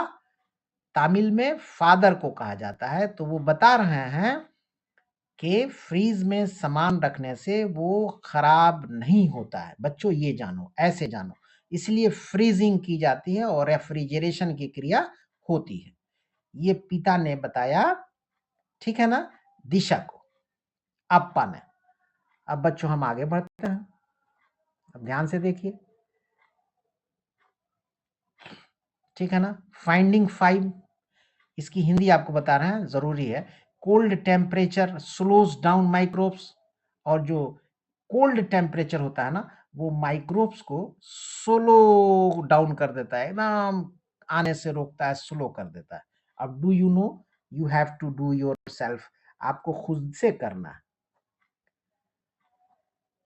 तमिल में फादर को कहा जाता है, तो वो बता रहे हैं कि फ्रीज में सामान रखने से वो खराब नहीं होता है। बच्चों ये जानो, ऐसे जानो, इसलिए फ्रीजिंग की जाती है और रेफ्रिजरेशन की क्रिया होती है। ये पिता ने बताया, ठीक है ना, दिशा को, अप्पा ने। अब बच्चों हम आगे बढ़ते हैं, अब ध्यान से देखिए, ठीक है ना। फाइंडिंग 5, इसकी हिंदी आपको बता रहे हैं, जरूरी है। Cold temperature slows down microbes, और जो कोल्ड टेम्परेचर होता है ना, वो माइक्रोब्स को स्लो डाउन कर देता है, एकदम आने से रोकता है, स्लो कर देता है। अब do you know, you have to do yourself, आपको खुद से करना है,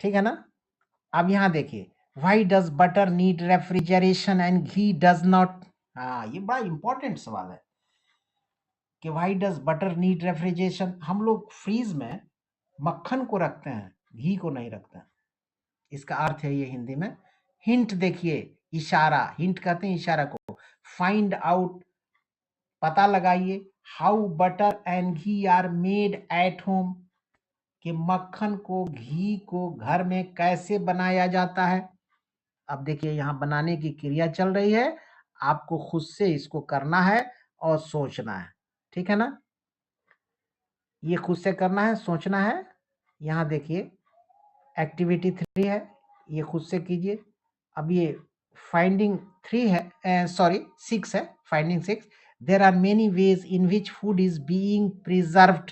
ठीक है ना। अब यहां देखिए, why does butter need refrigeration and ghee does not. हाँ, ये बड़ा इंपॉर्टेंट सवाल है कि why does butter need refrigeration. हम लोग फ्रीज में मक्खन को रखते हैं, घी को नहीं रखते हैं। इसका अर्थ है ये हिंदी में। हिंट देखिए, इशारा, हिंट कहते हैं इशारा को। फाइंड आउट, पता लगाइए, how butter and ghee are made at home, कि मक्खन को, घी को घर में कैसे बनाया जाता है। अब देखिए, यहां बनाने की क्रिया चल रही है, आपको खुद से इसको करना है और सोचना है, ठीक है ना। ये खुद से करना है, सोचना है। यहां देखिए, एक्टिविटी 3 है, ये खुद से कीजिए। अब ये फाइंडिंग 3 है, सॉरी 6 है, finding 6। There are many ways in which food is being preserved.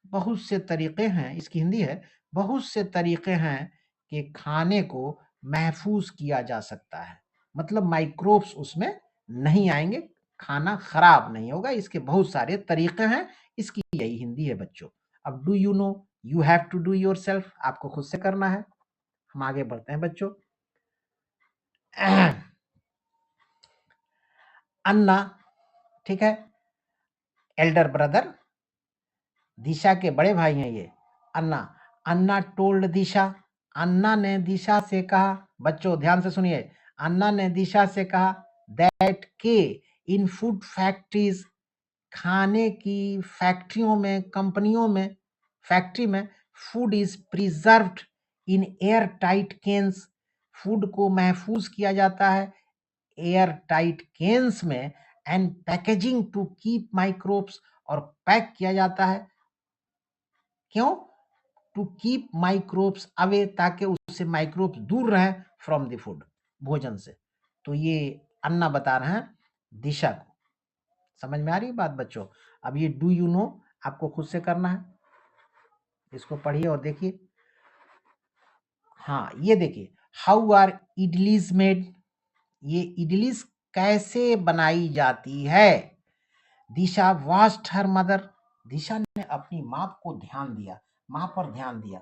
बहुत से तरीके हैं, इसकी हिंदी है, बहुत से तरीके हैं कि खाने को महफूज किया जा सकता है, मतलब माइक्रोब्स उसमें नहीं आएंगे, खाना खराब नहीं होगा, इसके बहुत सारे तरीके हैं, इसकी यही हिंदी है बच्चों। अब do you know, you have to do yourself, आपको खुद से करना है। हम आगे बढ़ते हैं बच्चों। अन्ना, ठीक है, एल्डर ब्रदर, दिशा के बड़े भाई हैं ये, अन्ना। अन्ना टोल्ड दिशा, अन्ना ने दिशा से कहा, बच्चों ध्यान से सुनिए, अन्ना ने दिशा से कहा दैट के इन फूड फैक्ट्रीज, खाने की फैक्ट्रियों में, कंपनियों में, फैक्ट्री में, food is preserved in airtight cans, food को महफूज किया जाता है एयर टाइट केन्स में, and packaging to keep microbes, और पैक किया जाता है क्यों, टू कीप माइक्रोब्स अवे, ताकि उससे माइक्रोब्स दूर रहे फ्रॉम द फूड, भोजन से। तो ये अन्ना बता रहे हैं दिशा को। समझ में आ रही है बात बच्चों? अब ये डू यू नो आपको खुद से करना है, इसको पढ़िए और देखिए। हाँ ये देखिए, हाउ आर इडलीज मेड, ये इडलीज कैसे बनाई जाती है। दिशा वास्ड हर मदर, दिशा ने अपनी माँ को ध्यान दिया, माँ पर ध्यान दिया।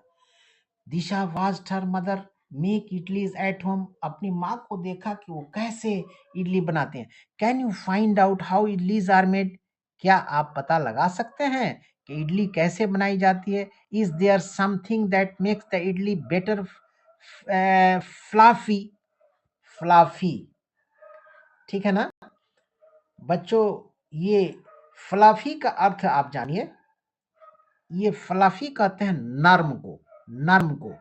Disha watched her mother make idlis at home, अपनी माँ को देखा कि वो कैसे इडली बनाते हैं। Can you find out how idlis are made, क्या आप पता लगा सकते हैं कि इडली कैसे बनाई जाती है। Is there something that makes the idli batter fluffy, fluffy, ठीक है ना बच्चों। ये फ्लाफी का अर्थ आप जानिए, ये फ्लाफी कहते हैं नर्म को, नर्म को।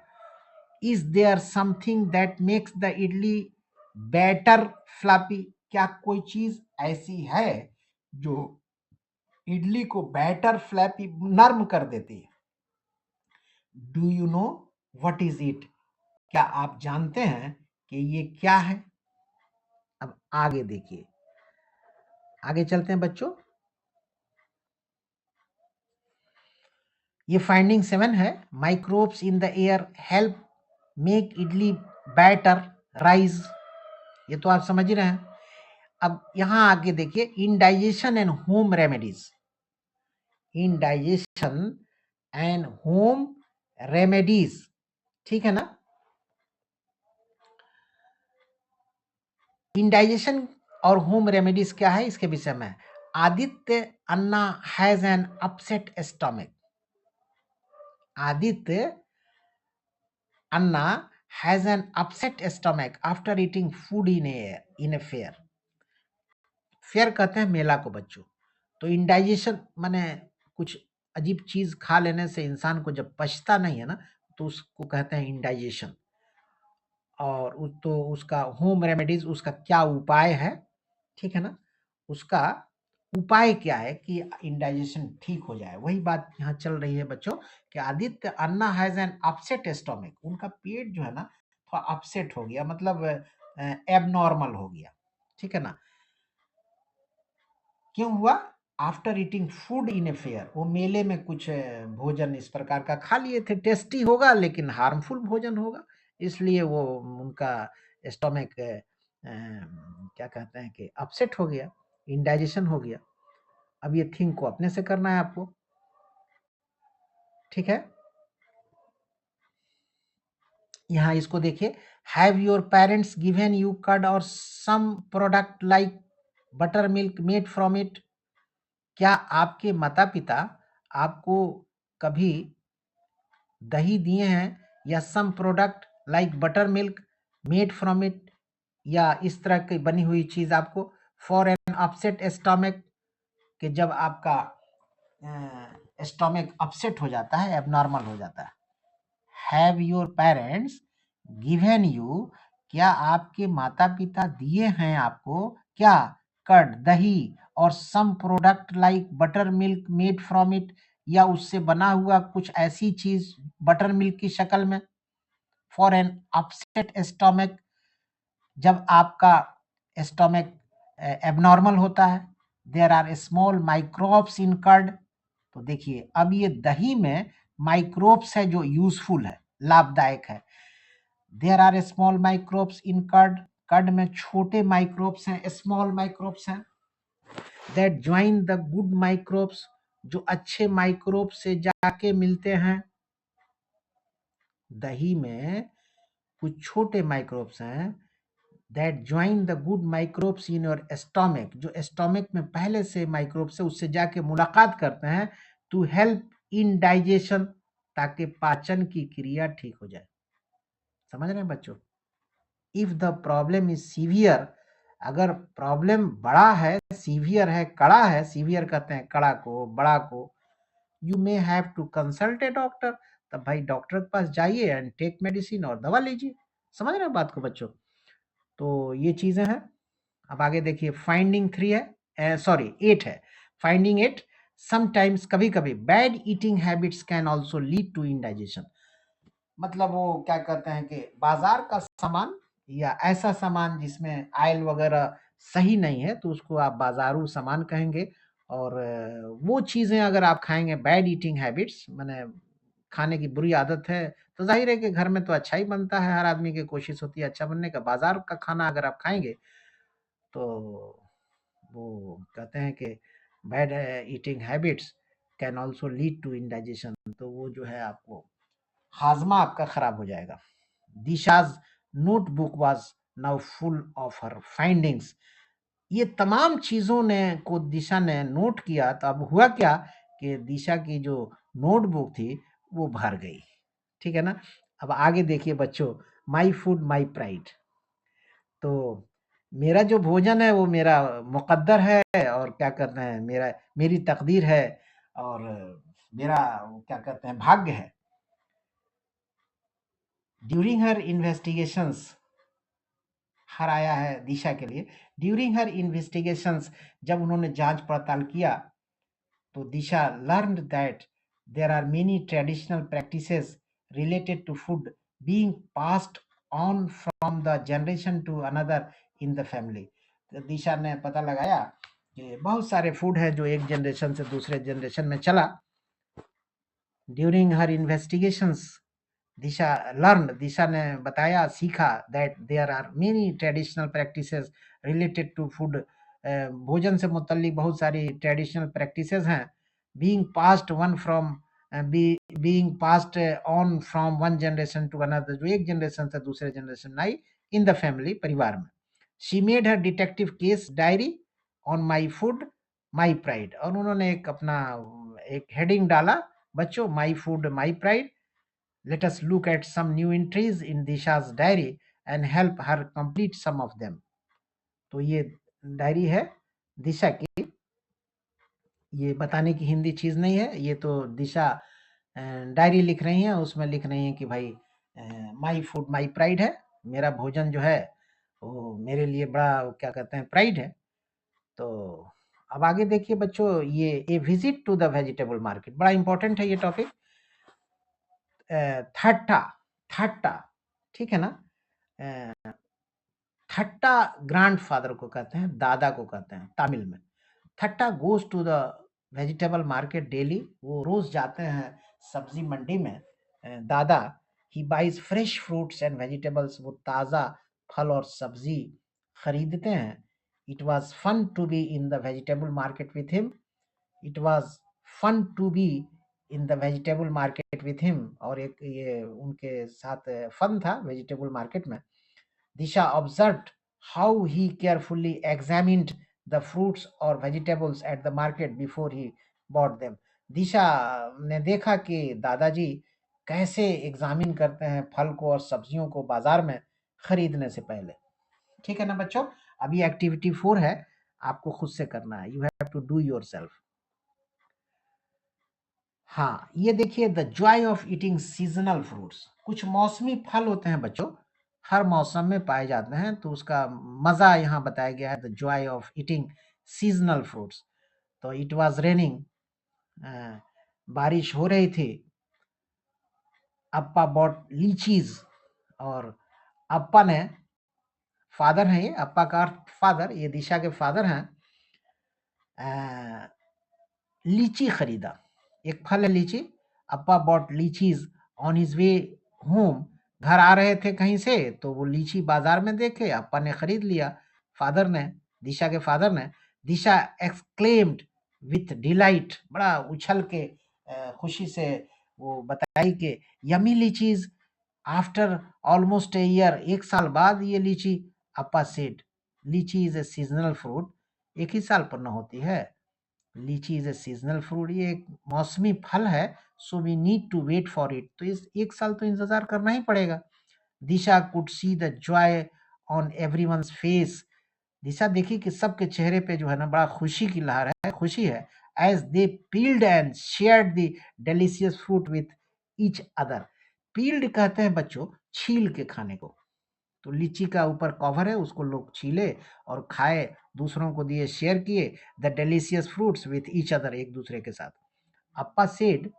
Is there something that makes the idli batter fluffy, क्या कोई चीज ऐसी है जो इडली को बेटर फ्लैपी, नर्म कर देती है। Do you know what is it, क्या आप जानते हैं कि ये क्या है। अब आगे देखिए, आगे चलते हैं बच्चों। ये फाइंडिंग 7 है, microbes in the air help make idli batter rise, ये तो आप समझ ही रहे हैं। अब यहां आगे देखिए, indigestion and home remedies, indigestion and home remedies, ठीक है ना। इंडाइजेशन और होम रेमेडीज क्या है इसके विषय में। Aditya Anna has an upset stomach, Aditya Anna has an upset stomach after eating food in a fair, fair कहते हैं मेला को बच्चों। तो इंडाइजेशन माने कुछ अजीब चीज खा लेने से इंसान को जब पचता नहीं है ना, तो उसको कहते हैं इंडाइजेशन। और तो उसका होम रेमेडीज, उसका क्या उपाय है, ठीक है ना, उसका उपाय क्या है कि इंडाइजेशन ठीक हो जाए। वही बात यहाँ चल रही है बच्चों कि Aditya Anna has an upset stomach, उनका पेट जो है ना थोड़ा अपसेट हो गया, मतलब एबनॉर्मल हो गया, ठीक है ना। क्यों हुआ, after eating food in a fair, वो मेले में कुछ भोजन इस प्रकार का खा लिए थे, टेस्टी होगा लेकिन हार्मफुल भोजन होगा, इसलिए वो उनका स्टोमिक क्या कहते हैं कि अपसेट हो गया, इंडाइजेशन हो गया। अब ये थिंग को अपने से करना है आपको, ठीक है। यहाँ इसको देखिए, have your parents given you curd और some product like buttermilk made from it, क्या आपके माता पिता आपको कभी दही दिए हैं या some product like buttermilk made from it, या इस तरह की बनी हुई चीज आपको, फॉर एन अपसेट स्टमक, कि जब आपका स्टमक अपसेट हो जाता है, एबनॉर्मल हो जाता है। Have your parents given you, क्या आपके माता पिता दिए हैं आपको क्या, कर्ड दही, और some product like buttermilk made from it, या उससे बना हुआ कुछ ऐसी चीज बटर मिल्क की शक्ल में, फॉर एन अपसेट स्टमक, जब आपका स्टमक एबनॉर्मल होता है। There are small microbes in curd, तो देखिए अब ये दही में माइक्रोब्स है जो यूजफुल है, लाभदायक है। There are small microbes in curd, curd में छोटे माइक्रोब्स हैं, स्मॉल माइक्रोब्स हैं। That join the good microbes, जो अच्छे माइक्रोब से जाके मिलते हैं। दही में कुछ छोटे माइक्रोब्स हैं that join the good microbes in your stomach, जो स्टोमिक में पहले से माइक्रोब्स है उससे जाके मुलाकात करते हैं, टू हेल्प इंडाइजेशन, ताकि पाचन की क्रिया ठीक हो जाए। समझ रहे हैं बच्चों? If the problem is severe, अगर प्रॉब्लम बड़ा है, सीवियर है, कड़ा है, सीवियर कहते हैं कड़ा को, बड़ा को, you may have to consult a doctor, तब भाई डॉक्टर के पास जाइए एंड टेक मेडिसिन, और दवा लीजिए। समझ रहे हैं बात को बच्चों? तो ये चीजें हैं। अब आगे देखिए, फाइंडिंग 3 है, सॉरी 8 है। फाइंडिंग 8, समटाइम्स, कभी कभी bad eating habits can also lead to indigestion. मतलब वो क्या कहते हैं कि बाजार का सामान या ऐसा सामान जिसमें आयल वगैरह सही नहीं है, तो उसको आप बाजारू सामान कहेंगे। और वो चीजें अगर आप खाएंगे, बैड ईटिंग हैबिट्स माने खाने की बुरी आदत है, तो जाहिर है कि घर में तो अच्छा ही बनता है, हर आदमी की कोशिश होती है अच्छा बनने का। बाजार का खाना अगर आप खाएंगे तो वो कहते हैं कि bad eating habits can also lead to indigestion, तो वो जो है आपको हाजमा आपका खराब हो जाएगा। Disha's notebook was now full of her findings. ये तमाम चीजों ने को दिशा ने नोट किया, तो अब हुआ क्या कि दिशा की जो नोटबुक थी वो भर गई। ठीक है ना? अब आगे देखिए बच्चों, माई फूड माई प्राइड। तो मेरा जो भोजन है वो मेरा मुकद्दर है, और क्या कहते हैं, मेरा मेरी तकदीर है, और मेरा क्या कहते हैं भाग्य है। ड्यूरिंग हर इन्वेस्टिगेशंस, हर आया है दिशा के लिए। ड्यूरिंग हर इन्वेस्टिगेशंस, जब उन्होंने जांच पड़ताल किया, तो Disha learned that there are many traditional practices related to food being passed on from the generation to another in the family. तो दिशा ने पता लगाया कि बहुत सारे फूड है जो एक जनरेशन से दूसरे जनरेशन में चला। ड्यूरिंग हर इन्वेस्टिगेशंस, दिशा ने बताया, सीखा, that there are many traditional practices related to food, भोजन से मुतल्लिक बहुत सारी ट्रेडिशनल प्रैक्टिसेस हैं, being passed one from being passed on from one generation to another, जो एक जनरेशन से दूसरे जनरेशन में आई इन द फैमिली, परिवार में। She made her detective case diary on my food my pride, और उन्होंने एक अपना एक हेडिंग डाला बच्चों, my food my pride. Let us look at some new entries in Disha's diary and help her complete some of them. तो ये diary है दिशा की, ये बताने की हिंदी चीज नहीं है, ये तो दिशा डायरी लिख रही हैं, उसमें लिख रही हैं कि भाई माई फूड माई प्राइड है, मेरा भोजन जो है वो मेरे लिए बड़ा क्या कहते हैं प्राइड है। तो अब आगे देखिए बच्चों, ये a visit to the vegetable market, बड़ा इंपॉर्टेंट है ये टॉपिक। थट्टा, थट्टा, ठीक है ना? थट्टा ग्रैंडफादर को कहते हैं, दादा को कहते हैं तमिल में। Thatha goes to the vegetable market daily, वो रोज जाते हैं सब्जी मंडी में। Dada, he buys fresh fruits and vegetables, वो ताज़ा फल और सब्जी खरीदते हैं। It was fun to be in the vegetable market with him, it was fun to be in the vegetable market with him, और एक ये उनके साथ फन था वेजिटेबल मार्केट में। Disha observed how he carefully examined the fruits or vegetables at the market before he bought them. दिशा ने देखा कि दादाजी कैसे एग्जामिन करते हैं फल को और सब्जियों को बाजार में खरीदने से पहले। ठीक है ना बच्चों? अभी एक्टिविटी 4 है, आपको खुद से करना है, you have to do yourself. हाँ, ये देखिए, the joy of eating seasonal fruits. कुछ मौसमी फल होते हैं बच्चों, हर मौसम में पाए जाते हैं, तो उसका मजा यहाँ बताया गया है, the joy of eating seasonal fruits. तो इट वाज रेनिंग, बारिश हो रही थी। अप्पा बॉट लीचीज, और अप्पा ने, फादर हैं ये, अप्पा का अर्थ फादर, ये दिशा के फादर हैं, लीची खरीदा। एक फल है लीची। Appa bought lychees on his way home, घर आ रहे थे कहीं से, तो वो लीची बाजार में देखे, अप्पा ने खरीद लिया, फादर ने, दिशा के फादर ने। दिशा एक्सक्लेम्ड विथ डिलाइट, बड़ा उछल के खुशी से वो बताई कि yummy लीचीज after almost a year, एक साल बाद ये लीची। अप्पा सेड, लीची इज ए सीजनल फ्रूट, एक ही साल पर न होती है। लीची इज ए सीजनल फ्रूट, ये एक मौसमी फल है, so we need to wait for it, तो इस 1 साल तो इंतजार करना ही पड़ेगा। Disha could see the joy on everyone's face, Disha देखी कि सबके चेहरे पे जो है ना बड़ा खुशी की लहर है, खुशी है। As they peeled and shared the delicious fruit with each other, peeled कहते हैं बच्चों छील के खाने को, तो लीची का ऊपर कवर है, उसको लोग छीले और खाए, दूसरों को दिए, शेयर किए the delicious fruits with each other, एक दूसरे के साथ। अप्पा सेड,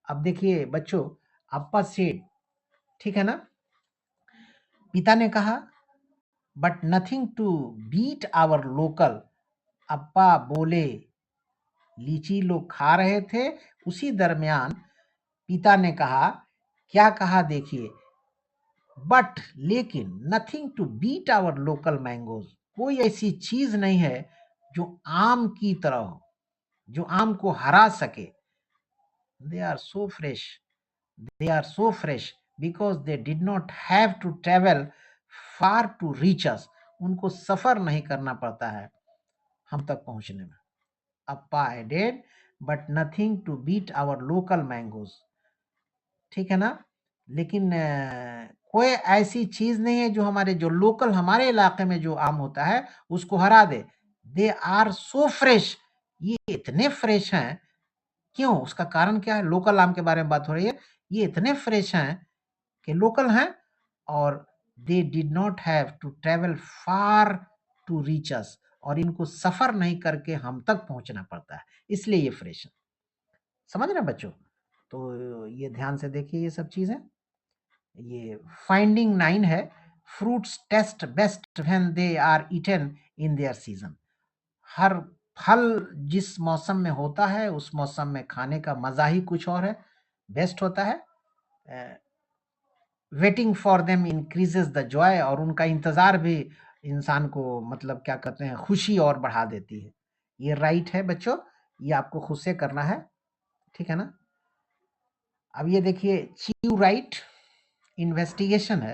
अब देखिए बच्चों, अप्पा सेड, ठीक है ना, पिता ने कहा, but nothing to beat our local, appa बोले, लीची लोग खा रहे थे, उसी दरमियान पिता ने कहा, क्या कहा देखिए, बट लेकिन nothing to beat our local mangoes, कोई ऐसी चीज नहीं है जो आम की तरह हो, जो आम को हरा सके। They are so fresh, they are so fresh because they did not have to travel far to reach us, उनको सफर नहीं करना पड़ता है हम तक पहुंचने में। अप्पा added, but nothing to beat our local mangoes, ठीक है ना, लेकिन कोई ऐसी चीज नहीं है जो हमारे जो लोकल हमारे इलाके में जो आम होता है उसको हरा दे। दे आर सो फ्रेश, ये इतने फ्रेश हैं, क्यों, उसका कारण क्या है, लोकल आम के बारे में बात हो रही है, ये इतने फ्रेश हैं कि लोकल हैं और they did not have to travel far to reach us, और इनको सफर नहीं करके हम तक पहुंचना पड़ता है, इसलिए ये फ्रेश है। समझ रहे हैं बच्चों, तो ये ध्यान से देखिए ये सब चीजें। ये फाइंडिंग 9 है, fruits taste best when they are eaten in their season, हर फल जिस मौसम में होता है उस मौसम में खाने का मजा ही कुछ और है, बेस्ट होता है। Waiting for them increases the Joy, और उनका इंतजार भी इंसान को मतलब क्या कहते हैं खुशी और बढ़ा देती है। ये राइट है बच्चों, ये आपको खुद से करना है, ठीक है ना। अब ये देखिए च्यू राइट, इन्वेस्टिगेशन है,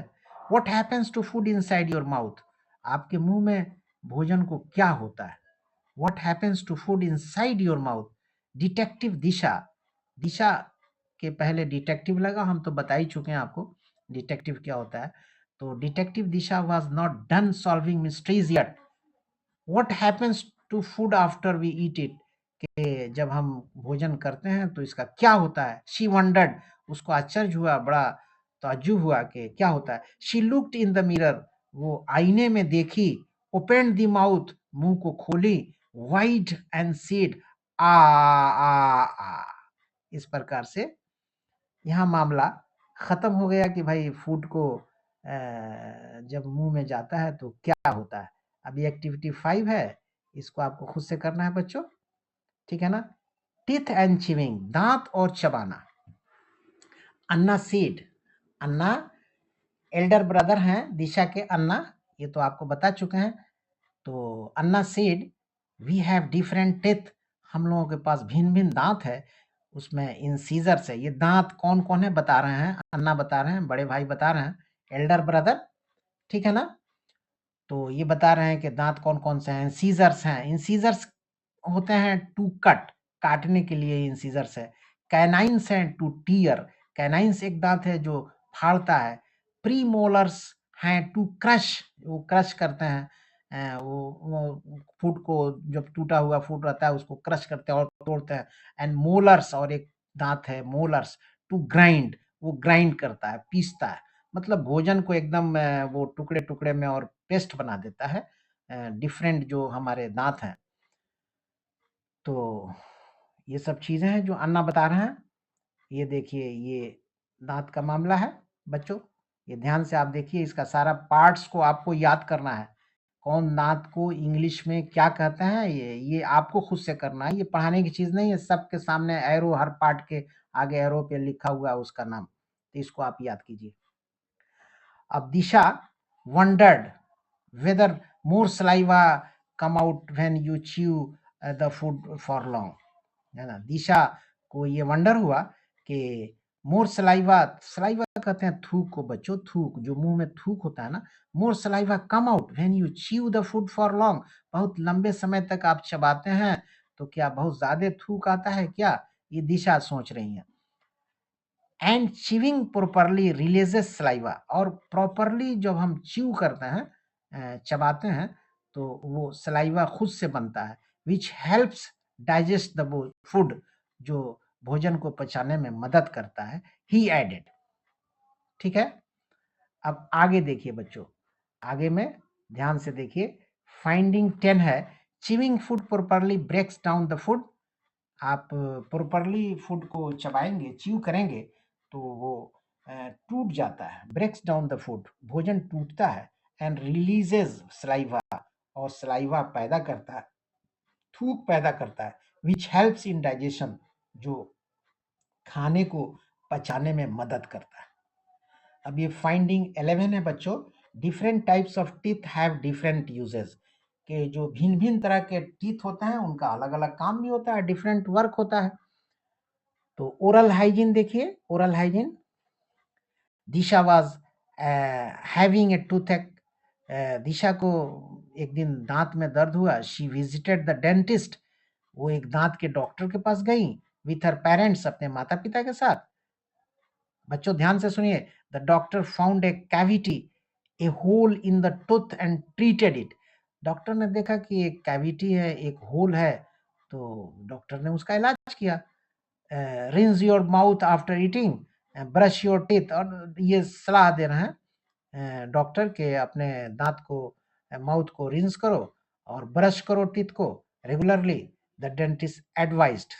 what happens to food inside your mouth, आपके मुंह में भोजन को क्या होता है, what happens to food inside your mouth. Detective Disha, Disha के पहले डिटेक्टिव लगा, हम तो बता ही चुके हैं आपको डिटेक्टिव क्या होता है, तो detective Disha was not done solving mysteries yet, what happens to food after we eat it, कि जब हम भोजन करते हैं तो इसका क्या होता है। शी वंडर्ड, उसको आश्चर्य हुआ, बड़ा ताज्जुब हुआ कि क्या होता है। She looked in the mirror, वो आईने में देखी, ओपन द माउथ, मुंह को खोली, वाइड एंड सेड आ, इस प्रकार से यहाँ मामला खत्म हो गया कि भाई फूड को जब मुंह में जाता है तो क्या होता है। अभी एक्टिविटी 5 है, इसको आपको खुद से करना है बच्चों, ठीक है ना। टीथ एंड चिविंग, दांत और चबाना। अन्ना सीड, अन्ना एल्डर ब्रदर हैं दिशा के, अन्ना ये तो आपको बता चुके हैं। तो anna said, we have different teeth, हम लोगों के पास भिन्न भिन्न दांत है, उसमें इन सीजर से, ये दांत कौन कौन है बता रहे हैं, अन्ना बता रहे हैं, बड़े भाई बता रहे हैं, एल्डर ब्रदर, ठीक है ना। तो ये बता रहे हैं कि दांत कौन कौन से हैं, सीजर्स हैं, इन सीजर्स होते हैं टू कट, काटने के लिए इन सीजर्स है। कैनाइन्स हैं टू टीयर, कैनाइन्स एक दांत है जो फाड़ता है। प्रीमोलर्स हैं टू क्रश, वो क्रश करते हैं, वो फूड को, जब टूटा हुआ फूड रहता है उसको क्रश करते हैं और तोड़ते हैं। एंड मोलर्स, और एक दांत है मोलर्स टू ग्राइंड, वो ग्राइंड करता है, पीसता है, मतलब भोजन को एकदम वो टुकड़े टुकड़े में और पेस्ट बना देता है। डिफरेंट जो हमारे दांत हैं, तो ये सब चीजें हैं जो अन्ना बता रहे हैं। ये देखिए ये दांत का मामला है बच्चों, ये ध्यान से आप देखिए, इसका सारा पार्ट्स को आपको याद करना है, कौन दांत को इंग्लिश में क्या कहते हैं, ये आपको खुद से करना है, ये पढ़ाने की चीज नहीं है, सबके सामने एरो, हर पार्ट के आगे एरो पे लिखा हुआ है उसका नाम, तो इसको आप याद कीजिए। अब दिशा wondered whether more saliva come out when you chew the food for long, है ना। दिशा को ये वंडर हुआ कि मोर सलाइवा, सलाइवा कहते हैं थूक को बच्चों, थूक जो मुंह में थूक होता है ना, more saliva come out when you chew the food for long, बहुत लंबे समय तक आप चबाते हैं तो क्या बहुत ज्यादा थूक आता है क्या, ये दिशा सोच रही हैं। And chewing properly releases saliva, और प्रॉपरली जब हम च्यू करते हैं, चबाते हैं, तो वो सलाइवा खुद से बनता है, which helps digest the food, जो भोजन को पचाने में मदद करता है, ही एडेड। ठीक है, अब आगे देखिए बच्चों, आगे में ध्यान से देखिए, फाइंडिंग 10 है, chewing food properly breaks down the food. आप प्रॉपरली फूड को चबाएंगे, च्यू करेंगे, तो वो टूट जाता है, ब्रेक्स डाउन द फूड, भोजन टूटता है, एंड रिलीजेज सलाइवा, और सलाइवा पैदा करता है, थूक पैदा करता है, विच हेल्प्स इन डाइजेशन, जो खाने को पचाने में मदद करता है। अब ये फाइंडिंग 11 है बच्चों, different types of teeth have different uses, के जो भिन्न भिन्न तरह के टीथ होते हैं उनका अलग अलग काम भी होता है, डिफरेंट वर्क होता है। तो ओरल हाइजीन देखिए, oral hygiene, Disha was having a toothache, Disha को एक दिन दांत में दर्द हुआ, शी विजिटेड द डेंटिस्ट, वो एक दांत के डॉक्टर के पास गई, विथ हर पेरेंट्स, अपने माता पिता के साथ। बच्चों ध्यान से सुनिए, the doctor found a cavity, a hole in the tooth and treated it, doctor ने देखा कि एक कैविटी है, एक होल है, तो डॉक्टर ने उसका इलाज किया। Rinse your mouth after eating, brush your teeth, और ये सलाह दे रहे हैं डॉक्टर के, अपने दांत को, माउथ को रिंस करो और ब्रश करो टीथ को रेगुलरली, द डेंटिस्ट एडवाइज्ड,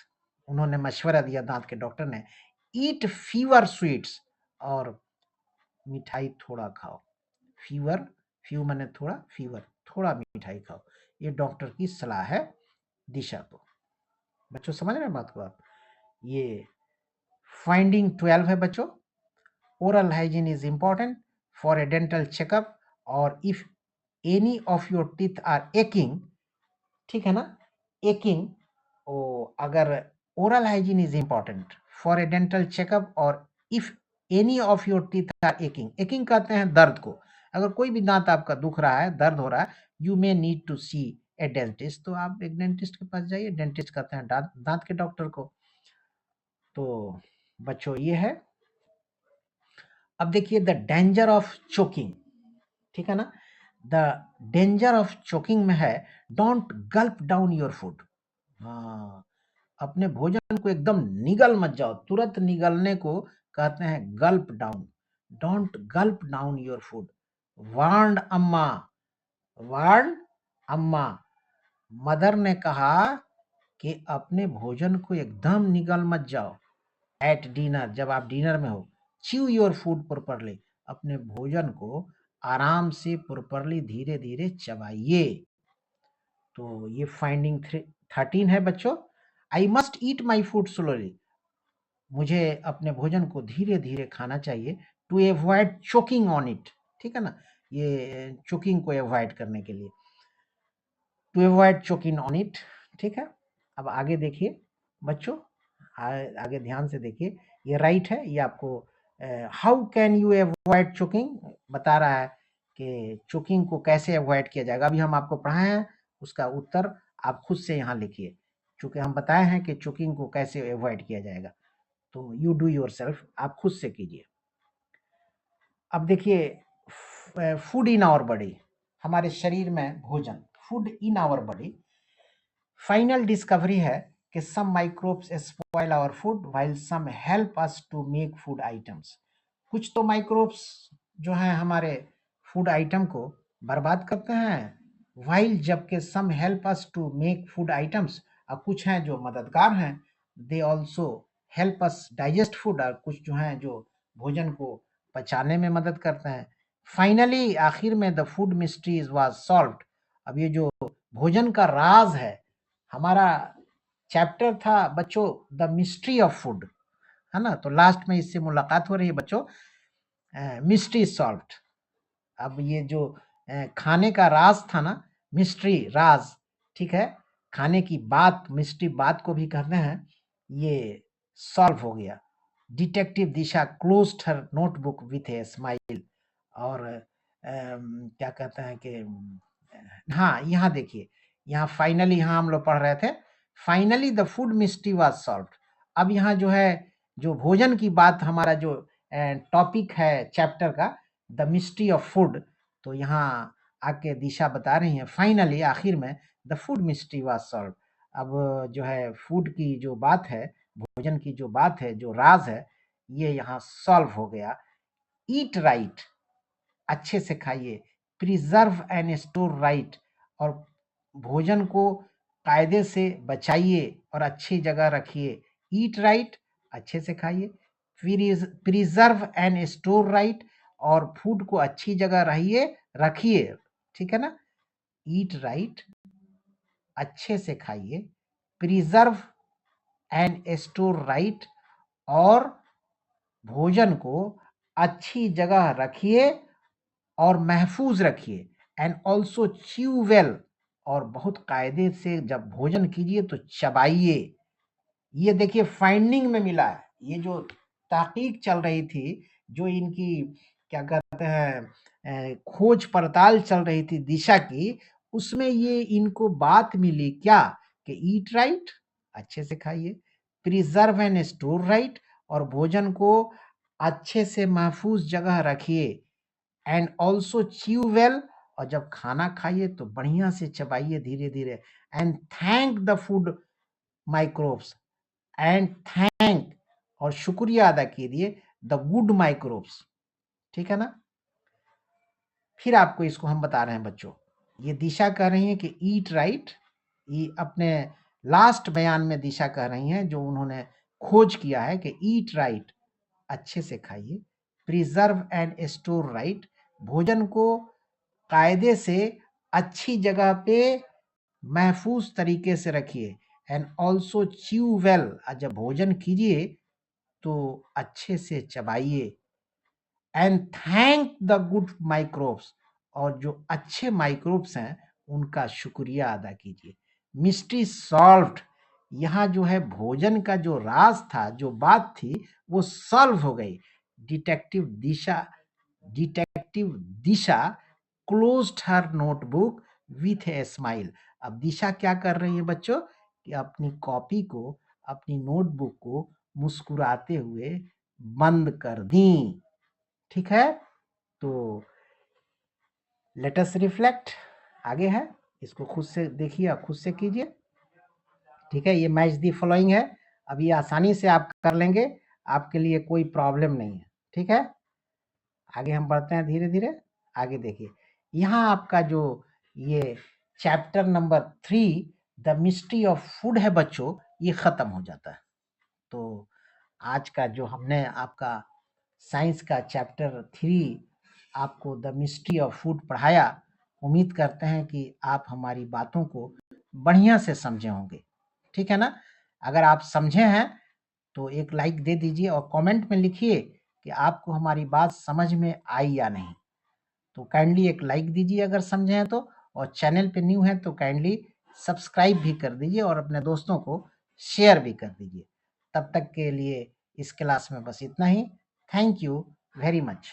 उन्होंने मशवरा दिया दांत के डॉक्टर ने। ईट फीवर स्वीट्स, और मिठाई थोड़ा खाओ, फीवर, फ्यू माने थोड़ा, फीवर थोड़ा मिठाई खाओ, ये डॉक्टर की सलाह है दिशा को। बच्चों समझ रहे हैं बात को आप। ये फाइंडिंग 12 है बच्चों, oral hygiene is important for a dental checkup, और if any of your teeth are aching, ठीक है ना, एकिंग, अगर oral hygiene is important for a dental checkup, और if any of your teeth are aching, aching कहते हैं दर्द को, अगर कोई भी दांत आपका दुख रहा है, दर्द हो रहा है, you may need to see a dentist, तो आप एक डेंटिस्ट के पास जाइए, डेंटिस्ट कहते हैं दांत के डॉक्टर को। तो बच्चों ये है। अब देखिए द डेंजर ऑफ चोकिंग, ठीक है ना, द डेंजर ऑफ चोकिंग में है, don't gulp down your food, हाँ, अपने भोजन को एकदम निगल मत जाओ, तुरंत निगलने को कहते हैं gulp down, don't gulp down your food, warn अम्मा, वार्न अम्मा, मदर ने कहा कि अपने भोजन को एकदम निगल मत जाओ, एट डिनर, जब आप डिनर में हो, च्यू योर फूड प्रॉपरली, अपने भोजन को आराम से प्रॉपरली धीरे धीरे चबाइए। तो ये फाइंडिंग 13 है बच्चों, I must eat my food slowly, मुझे अपने भोजन को धीरे धीरे खाना चाहिए, to avoid choking on it, ठीक है ना, ये चोकिंग को अवॉइड करने के लिए, to avoid choking on it, ठीक है। अब आगे देखिए बच्चों, आगे ध्यान से देखिए, ये राइट है, ये आपको how can you avoid choking बता रहा है कि चोकिंग को कैसे अवॉइड किया जाएगा, अभी हम आपको पढ़ाए हैं, उसका उत्तर आप खुद से यहाँ लिखिए, चूंकि हम बताए हैं कि चोकिंग को कैसे अवॉइड किया जाएगा, तो यू डू योर सेल्फ, आप खुद से कीजिए। अब देखिए फूड इन आवर बॉडी, हमारे शरीर में भोजन, food in our body, final discovery है कि some microbes spoil our food while some help us to make food items, कुछ तो माइक्रोब्स जो हैं हमारे फूड आइटम को बर्बाद करते हैं, व्हाइल जबकि some help us to make food items, और कुछ हैं जो मददगार हैं, they also help us digest food, और कुछ जो हैं जो भोजन को पचाने में मदद करते हैं। फाइनली आखिर में the food mystery was solved, अब ये जो भोजन का राज है, हमारा चैप्टर था बच्चों द मिस्ट्री ऑफ फूड, है ना, तो लास्ट में इससे मुलाकात हो रही है बच्चों, मिस्ट्री सॉल्व्ड। अब ये जो खाने का राज था ना, मिस्ट्री राज, ठीक है, खाने की बात, मिस्ट्री बात को भी कहते हैं, ये सॉल्व हो गया। Detective Disha closed her notebook with a smile, और क्या कहते हैं कि हाँ यहाँ देखिए, यहाँ फाइनली, यहाँ हम लोग पढ़ रहे थे, finally the food mystery was solved. अब यहाँ जो है जो भोजन की बात हमारा जो टॉपिक है चैप्टर का, द मिस्ट्री ऑफ फूड, तो यहाँ आके दिशा बता रही हैं फाइनली आखिर में the food mystery was solved. अब जो है फूड की जो बात है, भोजन की जो बात है, जो राज है, ये यहाँ सॉल्व हो गया। ईट राइट, अच्छे से खाइए। प्रिजर्व एंड स्टोर राइट, और भोजन को कायदे से बचाइए और अच्छी जगह रखिए। ईट राइट, अच्छे से खाइए। प्रिजर्व एंड स्टोर राइट, और फूड को अच्छी जगह रखिए, ठीक है ना। ईट राइट, अच्छे से खाइए। प्रिजर्व एंड स्टोर राइट, और भोजन को अच्छी जगह रखिए और महफूज रखिए। एंड ऑल्सो च्यू वेल, और बहुत कायदे से जब भोजन कीजिए तो चबाइए। ये देखिए फाइंडिंग में मिला है, ये जो तहकीक चल रही थी, जो इनकी क्या कहते हैं खोज पड़ताल चल रही थी दिशा की, उसमें ये इनको बात मिली क्या कि ईट राइट, अच्छे से खाइए। प्रिजर्व एंड स्टोर राइट, और भोजन को अच्छे से महफूज जगह रखिए। एंड ऑल्सो च्यू वेल, और जब खाना खाइए तो बढ़िया से चबाइए धीरे धीरे। And thank the food microbes, and thank, और शुक्रिया अदा कीजिए द गुड माइक्रोब्स, ठीक है ना। फिर आपको इसको हम बता रहे हैं बच्चों, ये दिशा कह रही है कि ईट राइट, ये अपने लास्ट बयान में दिशा कह रही हैं जो उन्होंने खोज किया है कि ईट राइट, अच्छे से खाइए। प्रिजर्व एंड स्टोर राइट, भोजन को कायदे से अच्छी जगह पे महफूज तरीके से रखिए। एंड ऑल्सो च्यू वेल, जब भोजन कीजिए तो अच्छे से चबाइए। And thank the good microbes, और जो अच्छे माइक्रोब्स हैं उनका शुक्रिया अदा कीजिए। मिस्ट्री सॉल्व्ड, यहाँ जो है भोजन का जो राज था, जो बात थी, वो सॉल्व हो गई। Detective Disha closed her notebook with a smile. अब दिशा क्या कर रही है बच्चों कि अपनी कॉपी को, अपनी नोटबुक को मुस्कुराते हुए बंद कर दी, ठीक है। तो लेट अस रिफ्लेक्ट, आगे है, इसको खुद से देखिए, खुद से कीजिए, ठीक है। ये मैच दी फॉलोइंग है, अब ये आसानी से आप कर लेंगे, आपके लिए कोई प्रॉब्लम नहीं है, ठीक है। आगे हम बढ़ते हैं धीरे धीरे, आगे देखिए। यहाँ आपका जो ये chapter number 3 the mystery of food है बच्चों, ये खत्म हो जाता है। तो आज का जो हमने आपका साइंस का चैप्टर 3 आपको द मिस्ट्री ऑफ फूड पढ़ाया, उम्मीद करते हैं कि आप हमारी बातों को बढ़िया से समझे होंगे, ठीक है ना। अगर आप समझे हैं तो एक लाइक दे दीजिए और कमेंट में लिखिए कि आपको हमारी बात समझ में आई या नहीं। तो काइंडली एक लाइक दीजिए अगर समझे हैं तो, और चैनल पे न्यू है तो काइंडली सब्सक्राइब भी कर दीजिए और अपने दोस्तों को शेयर भी कर दीजिए। तब तक के लिए इस क्लास में बस इतना ही। Thank you very much.